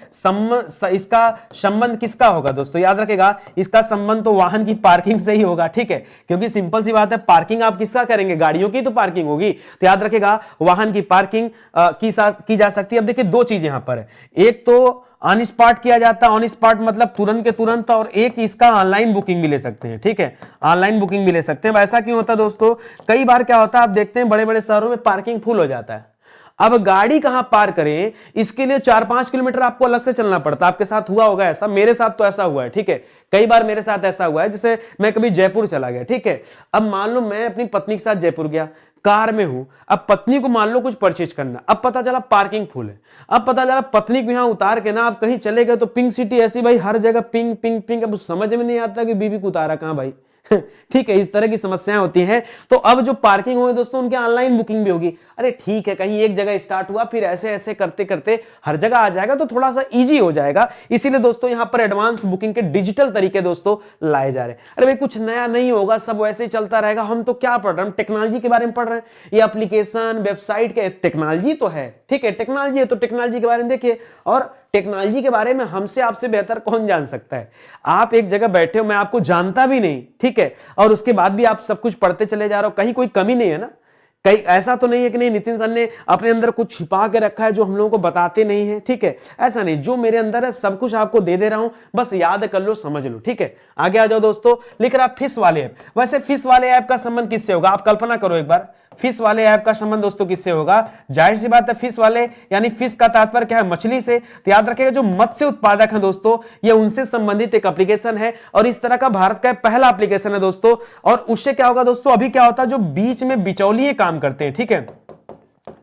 इसका संबंध किसका होगा दोस्तों, याद रखेगा इसका संबंध तो वाहन की पार्किंग से ही होगा, ठीक है, क्योंकि सिंपल सी बात है, पार्किंग आप किसका करेंगे, गाड़ियों की तो पार्किंग होगी, तो याद रखेगा वाहन की पार्किंग की जा सकती है। अब देखिए दो चीज यहां पर है, एक तो ऑन स्पॉट किया जाता है, ऑन स्पॉट मतलब तुरंत के तुरंत, और एक इसका ऑनलाइन बुकिंग भी ले सकते हैं, ठीक है, ऑनलाइन बुकिंग भी ले सकते हैं। ऐसा क्यों होता है दोस्तों, कई बार क्या होता है, आप देखते हैं बड़े बड़े शहरों में पार्किंग फुल हो जाता है, अब गाड़ी कहां पार्क करें, इसके लिए 4-5 किलोमीटर आपको अलग से चलना पड़ता है। आपके साथ हुआ होगा ऐसा, मेरे साथ तो ऐसा हुआ है, ठीक है, कई बार मेरे साथ ऐसा हुआ है। जैसे मैं कभी जयपुर चला गया, ठीक है, अब मान लो मैं अपनी पत्नी के साथ जयपुर गया, कार में हूं, अब पत्नी को मान लो कुछ परचेज करना, अब पता चला पार्किंग फुल है, अब पता चला पत्नी को यहां उतार के ना आप कहीं चले गए तो पिंक सिटी ऐसी भाई हर जगह पिंक पिंक पिंक, अब समझ में नहीं आता कि बीबी को उतारा कहां भाई ठीक है, इस तरह की समस्याएं होती हैं। तो अब जो पार्किंग होगी दोस्तों, उनके ऑनलाइन बुकिंग भी होगी। अरे ठीक है, कहीं एक जगह स्टार्ट हुआ, फिर ऐसे ऐसे करते करते हर जगह आ जाएगा, तो थोड़ा सा इजी हो जाएगा। इसीलिए दोस्तों यहां पर एडवांस बुकिंग के डिजिटल तरीके दोस्तों लाए जा रहे हैं। अरे भाई कुछ नया नहीं होगा, सब वैसे ही चलता रहेगा। हम तो क्या पढ़ रहे हैं, हम टेक्नोलॉजी के बारे में पढ़ रहे हैं। ये एप्लीकेशन वेबसाइट के टेक्नोलॉजी तो है, ठीक है, टेक्नोलॉजी है, तो टेक्नोलॉजी के बारे में देखिए। और टेक्नोलॉजी के बारे में हमसे आपसे बेहतर कौन जान सकता है। आप एक जगह बैठे हो, मैं आपको जानता भी नहीं, ठीक है, और उसके बाद भी आप सब कुछ पढ़ते चले जा रहे हो, कहीं कोई कमी नहीं है ना। कहीं ऐसा तो नहीं है कि नहीं नितिन सर ने अपने अंदर कुछ छिपा के रखा है जो हम लोगों को बताते नहीं है, ठीक है, ऐसा नहीं। जो मेरे अंदर है सब कुछ आपको दे रहा हूं, बस याद कर लो, समझ लो, ठीक है। आगे आ जाओ दोस्तों, लिख रहा फिश वाले ऐप। वैसे फिश वाले ऐप का संबंध किससे होगा, आप कल्पना करो एक बार। फिश वाले ऐप का संबंध दोस्तों किससे होगा, जाहिर सी बात है फिश वाले यानी फिश का तात्पर्य क्या है, मछली से। तो याद रखिएगा जो मत्स्य उत्पादक हैं दोस्तों, ये उनसे संबंधित एक एप्लीकेशन है, और इस तरह का भारत का पहला एप्लीकेशन है दोस्तों। और उससे क्या होगा दोस्तों, अभी क्या होता है, जो बीच में बिचौलिए काम करते हैं, ठीक है,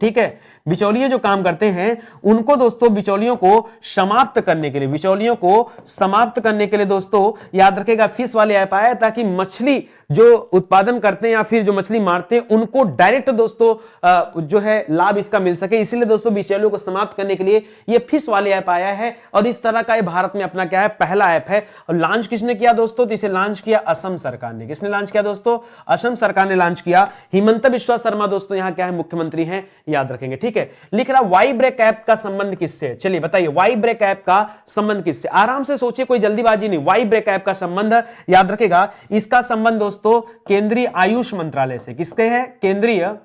ठीक है, बिचौलिए जो काम करते हैं उनको दोस्तों, बिचौलियों को समाप्त करने के लिए, बिचौलियों को समाप्त करने के लिए दोस्तों याद रखेगा फिश वाले ऐप आया, ताकि मछली जो उत्पादन करते हैं या फिर जो मछली मारते हैं उनको डायरेक्ट दोस्तों जो है लाभ इसका मिल सके। इसीलिए दोस्तों बिचौलियों को समाप्त करने के लिए ये फिश वाले ऐप आया है, और इस तरह का ये भारत में अपना क्या है, पहला ऐप है। और लॉन्च किसने किया दोस्तों, तो इसे लॉन्च किया असम सरकार ने। किसने लॉन्च किया दोस्तों, असम सरकार ने लॉन्च किया। हिमंत बिश्वा शर्मा दोस्तों यहां क्या है, मुख्यमंत्री हैं, याद रखेंगे, ठीक है। लिख रहा वाई ब्रेक ऐप का संबंध किससे, चलिए बताइए, वाई ब्रेक ऐप का संबंध किससे, आराम से सोचिए, कोई जल्दीबाजी नहीं। वाई ब्रेक ऐप का संबंध याद रखेगा, इसका संबंध दोस्तों केंद्रीय आयुष मंत्रालय से। किसके है, केंद्रीय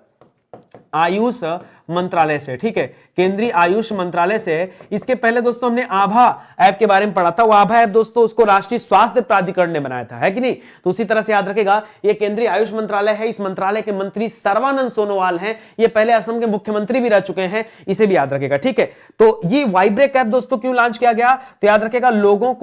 आयुष मंत्रालय से, ठीक है, केंद्रीय आयुष मंत्रालय से। इसके पहले दोस्तों हमने आभा ऐप के बारे में पढ़ा था। वो आभा ऐप दोस्तों उसको राष्ट्रीय स्वास्थ्य प्राधिकरण ने बनाया था, है कि नहीं। तो उसी तरह से याद रखेगा ये केंद्रीय आयुष मंत्रालय है। इस मंत्रालय के मंत्री सर्बानंद सोनोवाल हैं, ये पहले असम के मुख्यमंत्री भी रह चुके हैं, इसे भी याद रखेगा, ठीक है। तो ये वाई ब्रेक ऐप दोस्तों क्यों लॉन्च किया गया, तो याद रखेगा लोगों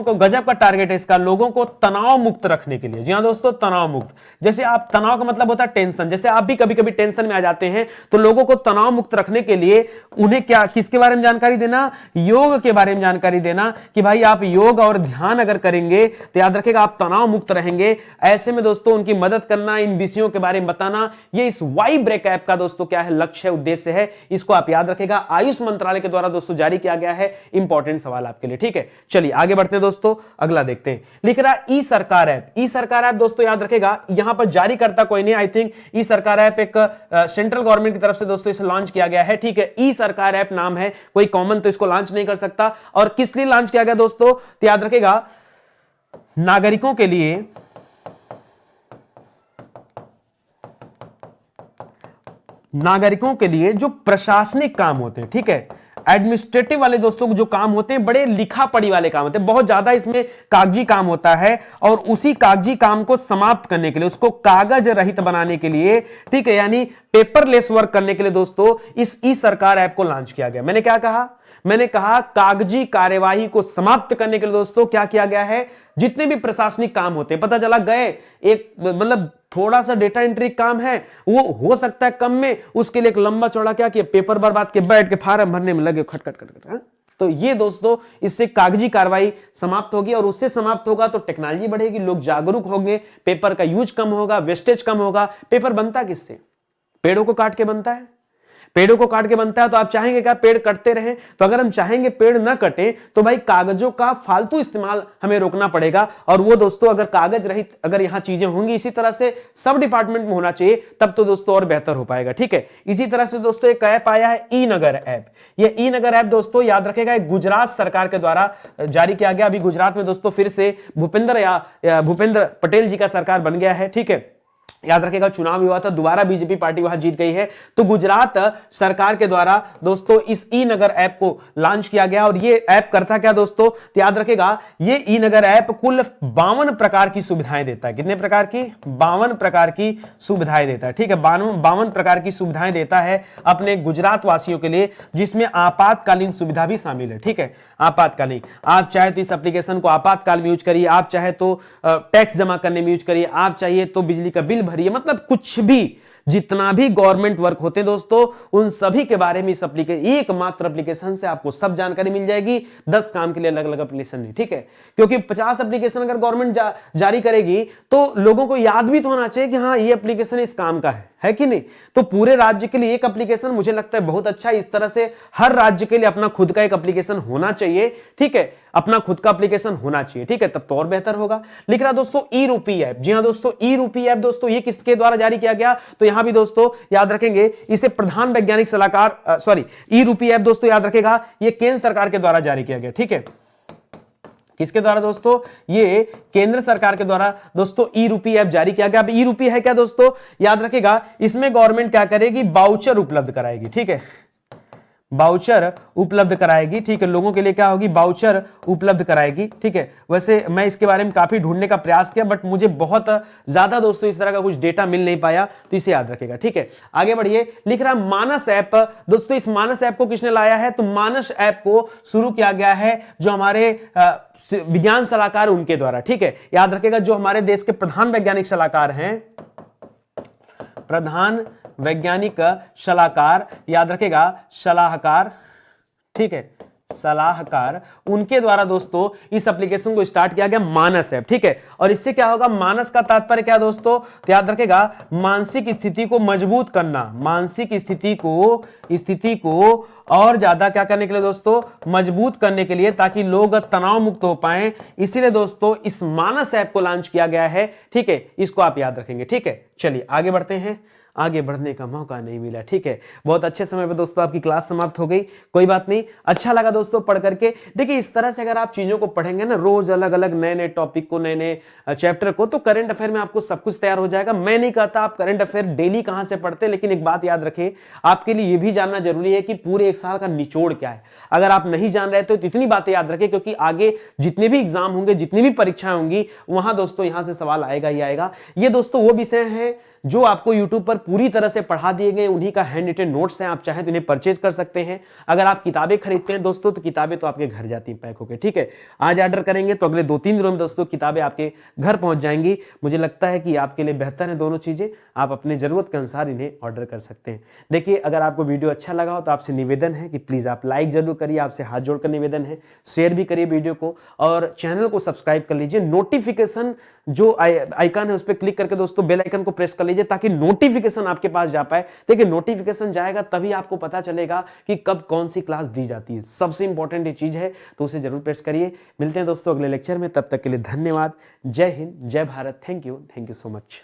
को गजब का टारगेट है इसका, लोगों को तनाव मुक्त रखने के लिए। जी हां दोस्तों, तनाव मुक्त। जैसे आप, तनाव का मतलब होता है टेंशन, जैसे आप भी कभी कभी टेंशन में आ जाते हैं, तो लोगों को तनाव मुक्त रखने के लिए उन्हें क्या, किसके बारे में जानकारी देना, योग के बारे में जानकारी देना, कि भाई आप योग और ध्यान अगर करेंगे तो याद रखेगा आप तनाव मुक्त रहेंगे। ऐसे में दोस्तों उनकी मदद करना, इन विषयों के बारे में बताना, ये इस वाई ब्रेक ऐप का दोस्तों क्या है, लक्ष्य है, उद्देश्य है। इसको आप याद रखेगा, आयुष मंत्रालय के द्वारा दोस्तों जारी किया गया है। इंपॉर्टेंट सवाल आपके लिए, ठीक है। चलिए आगे बढ़ते हैं दोस्तों, अगला देखते हैं। लिख रहा ई सरकार ऐप। ई सरकार ऐप दोस्तों याद रखेगा, यहां पर जारी करता कोई नहीं, आई थिंक ई सरकार ऐप एक सेंट्रल गवर्नमेंट की तरफ से दोस्तों इसे लॉन्च किया गया है, ठीक है। ई सरकार ऐप नाम है, कोई कॉमन तो इसको लॉन्च नहीं कर सकता। और किस लिए लॉन्च किया गया दोस्तों, तो याद रखेगा नागरिकों के लिए, नागरिकों के लिए जो प्रशासनिक काम होते हैं, ठीक है, एडमिनिस्ट्रेटिव वाले दोस्तों जो काम होते हैं, बड़े लिखा पढ़ी वाले काम होते हैं, बहुत ज्यादा इसमें कागजी काम होता है, और उसी कागजी काम को समाप्त करने के लिए, उसको कागज रहित बनाने के लिए, ठीक है, यानी पेपरलेस वर्क करने के लिए दोस्तों इस ई सरकार ऐप को लॉन्च किया गया। मैंने क्या कहा, मैंने कहा कागजी कार्यवाही को समाप्त करने के लिए दोस्तों क्या किया गया है, जितने भी प्रशासनिक काम होते हैं, पता चला गए एक मतलब थोड़ा सा डेटा एंट्री काम है, वो हो सकता है कम में, उसके लिए एक लंबा चौड़ा क्या किया, पेपर बर्बाद के बैठ के फार्म भरने में लगे, खट खट खट खट। तो ये दोस्तों इससे कागजी कार्रवाई समाप्त होगी, और उससे समाप्त होगा तो टेक्नोलॉजी बढ़ेगी, लोग जागरूक होंगे, पेपर का यूज कम होगा, वेस्टेज कम होगा। पेपर बनता किससे, पेड़ों को काट के बनता है, पेड़ों को काट के बनता है। तो आप चाहेंगे क्या, पेड़ कटते रहें, तो अगर हम चाहेंगे पेड़ ना कटे तो भाई कागजों का फालतू इस्तेमाल हमें रोकना पड़ेगा। और वो दोस्तों अगर कागज रहित अगर यहां चीजें होंगी, इसी तरह से सब डिपार्टमेंट में होना चाहिए, तब तो दोस्तों और बेहतर हो पाएगा, ठीक है। इसी तरह से दोस्तों एक ऐप आया है ई नगर ऐप। ये ई नगर ऐप दोस्तों याद रखेगा एक गुजरात सरकार के द्वारा जारी किया गया। अभी गुजरात में दोस्तों फिर से भूपेंद्र पटेल जी का सरकार बन गया है, ठीक है। याद रखेगा चुनाव हुआ था, दोबारा बीजेपी पार्टी वहां जीत गई है। तो गुजरात सरकार के द्वारा दोस्तों इस ई नगर ऐप को लॉन्च किया गया। और ये ऐप करता क्या दोस्तों, तो याद रखेगा ये ई नगर ऐप कुल 52 प्रकार की सुविधाएं देता है। कितने प्रकार की, 52 प्रकार की सुविधाएं देता है, ठीक है। 52 प्रकार की सुविधाएं देता है अपने गुजरात वासियों के लिए, जिसमें आपातकालीन सुविधा भी शामिल है, ठीक है। आपातकालीन, आप चाहे तो इस एप्लीकेशन को आपातकाल में यूज करिए, आप चाहे तो टैक्स जमा करने में यूज करिए, आप चाहिए तो बिजली का बिल भरिए, मतलब कुछ भी जितना भी गवर्नमेंट वर्क होते हैं दोस्तों, उन सभी के बारे में इस एकमात्र एप्लीकेशन से आपको सब जानकारी मिल जाएगी। 10 काम के लिए अलग अलग एप्लीकेशन नहीं, ठीक है, क्योंकि 50 एप्लीकेशन अगर गवर्नमेंट जारी करेगी तो लोगों को याद भी तो होना चाहिए कि हाँ ये एप्लीकेशन इस काम का है कि नहीं। तो पूरे राज्य के लिए एक एप्लीकेशन मुझे लगता है बहुत अच्छा। इस तरह से हर राज्य के लिए अपना खुद का एक एप्लीकेशन होना चाहिए, ठीक है, अपना खुद का एप्लीकेशन होना चाहिए, ठीक है, तब तो और बेहतर होगा। लिख रहा दोस्तों ई रूपी ऐप। जी हां दोस्तों, ई रूपी ऐप दोस्तों ये किसके द्वारा जारी किया गया, तो यहां भी दोस्तों याद रखेंगे इसे प्रधान वैज्ञानिक सलाहकार सॉरी ई रूपी ऐप दोस्तों याद रखेगा ये केंद्र सरकार के द्वारा जारी किया गया, ठीक है। किसके द्वारा दोस्तों, ये केंद्र सरकार के द्वारा दोस्तों ई रूपी ऐप जारी किया गया। अब ई रूपी है क्या दोस्तों, याद रखेगा इसमें गवर्नमेंट क्या करेगी, वाउचर उपलब्ध कराएगी, ठीक है, वाउचर उपलब्ध कराएगी, ठीक है, लोगों के लिए क्या होगी, वाउचर उपलब्ध कराएगी, ठीक है। वैसे मैं इसके बारे में काफी ढूंढने का प्रयास किया बट मुझे बहुत ज्यादा दोस्तों इस तरह का कुछ डेटा मिल नहीं पाया, तो इसे याद रखेगा, ठीक है। आगे बढ़िए, लिख रहा मानस ऐप। दोस्तों इस मानस ऐप को किसने लाया है, तो मानस ऐप को शुरू किया गया है जो हमारे विज्ञान सलाहकार उनके द्वारा, ठीक है। याद रखेगा जो हमारे देश के प्रधान वैज्ञानिक सलाहकार हैं, प्रधान वैज्ञानिक सलाहकार, याद रखेगा सलाहकार, ठीक है, सलाहकार, उनके द्वारा दोस्तों इस एप्लीकेशन को स्टार्ट किया गया मानस ऐप, ठीक है। और इससे क्या होगा, मानस का तात्पर्य क्या दोस्तों, तो याद रखेगा मानसिक स्थिति को मजबूत करना, मानसिक स्थिति को और ज्यादा क्या करने के लिए दोस्तों, मजबूत करने के लिए, ताकि लोग तनाव मुक्त हो पाए। इसीलिए दोस्तों इस मानस ऐप को लॉन्च किया गया है, ठीक है, इसको आप याद रखेंगे, ठीक है। चलिए आगे बढ़ते हैं, आगे बढ़ने का मौका नहीं मिला, ठीक है। बहुत अच्छे समय पे दोस्तों आपकी क्लास समाप्त हो गई, कोई बात नहीं, अच्छा लगा दोस्तों पढ़ करके। देखिए इस तरह से अगर आप चीजों को पढ़ेंगे ना, रोज अलग अलग नए नए टॉपिक को, नए नए चैप्टर को, तो करंट अफेयर में आपको सब कुछ तैयार हो जाएगा। मैं नहीं कहता आप करंट अफेयर डेली कहां से पढ़ते, लेकिन एक बात याद रखें, आपके लिए यह भी जानना जरूरी है कि पूरे एक साल का निचोड़ क्या है। अगर आप नहीं जान रहे तो इतनी बातें याद रखें, क्योंकि आगे जितने भी एग्जाम होंगे, जितनी भी परीक्षाएं होंगी, वहां दोस्तों यहां से सवाल आएगा ही आएगा। ये दोस्तों वो विषय है जो आपको YouTube पर पूरी तरह से पढ़ा दिए गए, उन्हीं का हैंड रिटन नोट्स हैं, आप चाहें तो इन्हें परचेज कर सकते हैं। अगर आप किताबें खरीदते हैं दोस्तों, तो किताबें तो आपके घर जाती हैं पैक होकर, ठीक है। आज ऑर्डर करेंगे तो अगले 2-3 दिनों में दोस्तों किताबें आपके घर पहुंच जाएंगी। मुझे लगता है कि आपके लिए बेहतर है दोनों चीजें, आप अपने जरूरत के अनुसार इन्हें ऑर्डर कर सकते हैं। देखिए अगर आपको वीडियो अच्छा लगा हो तो आपसे निवेदन है कि प्लीज आप लाइक जरूर करिए, आपसे हाथ जोड़कर निवेदन है, शेयर भी करिए वीडियो को, और चैनल को सब्सक्राइब कर लीजिए। नोटिफिकेशन जो आइकन है उस पर क्लिक करके दोस्तों बेल आइकन को प्रेस कर लीजिए, ताकि नोटिफिकेशन आपके पास जा पाए। देखिए नोटिफिकेशन जाएगा तभी आपको पता चलेगा कि कब कौन सी क्लास दी जाती है, सबसे इंपॉर्टेंट ये चीज है, तो उसे जरूर प्रेस करिए। मिलते हैं दोस्तों अगले लेक्चर में, तब तक के लिए धन्यवाद। जय हिंद, जय Bharat, thank you so much.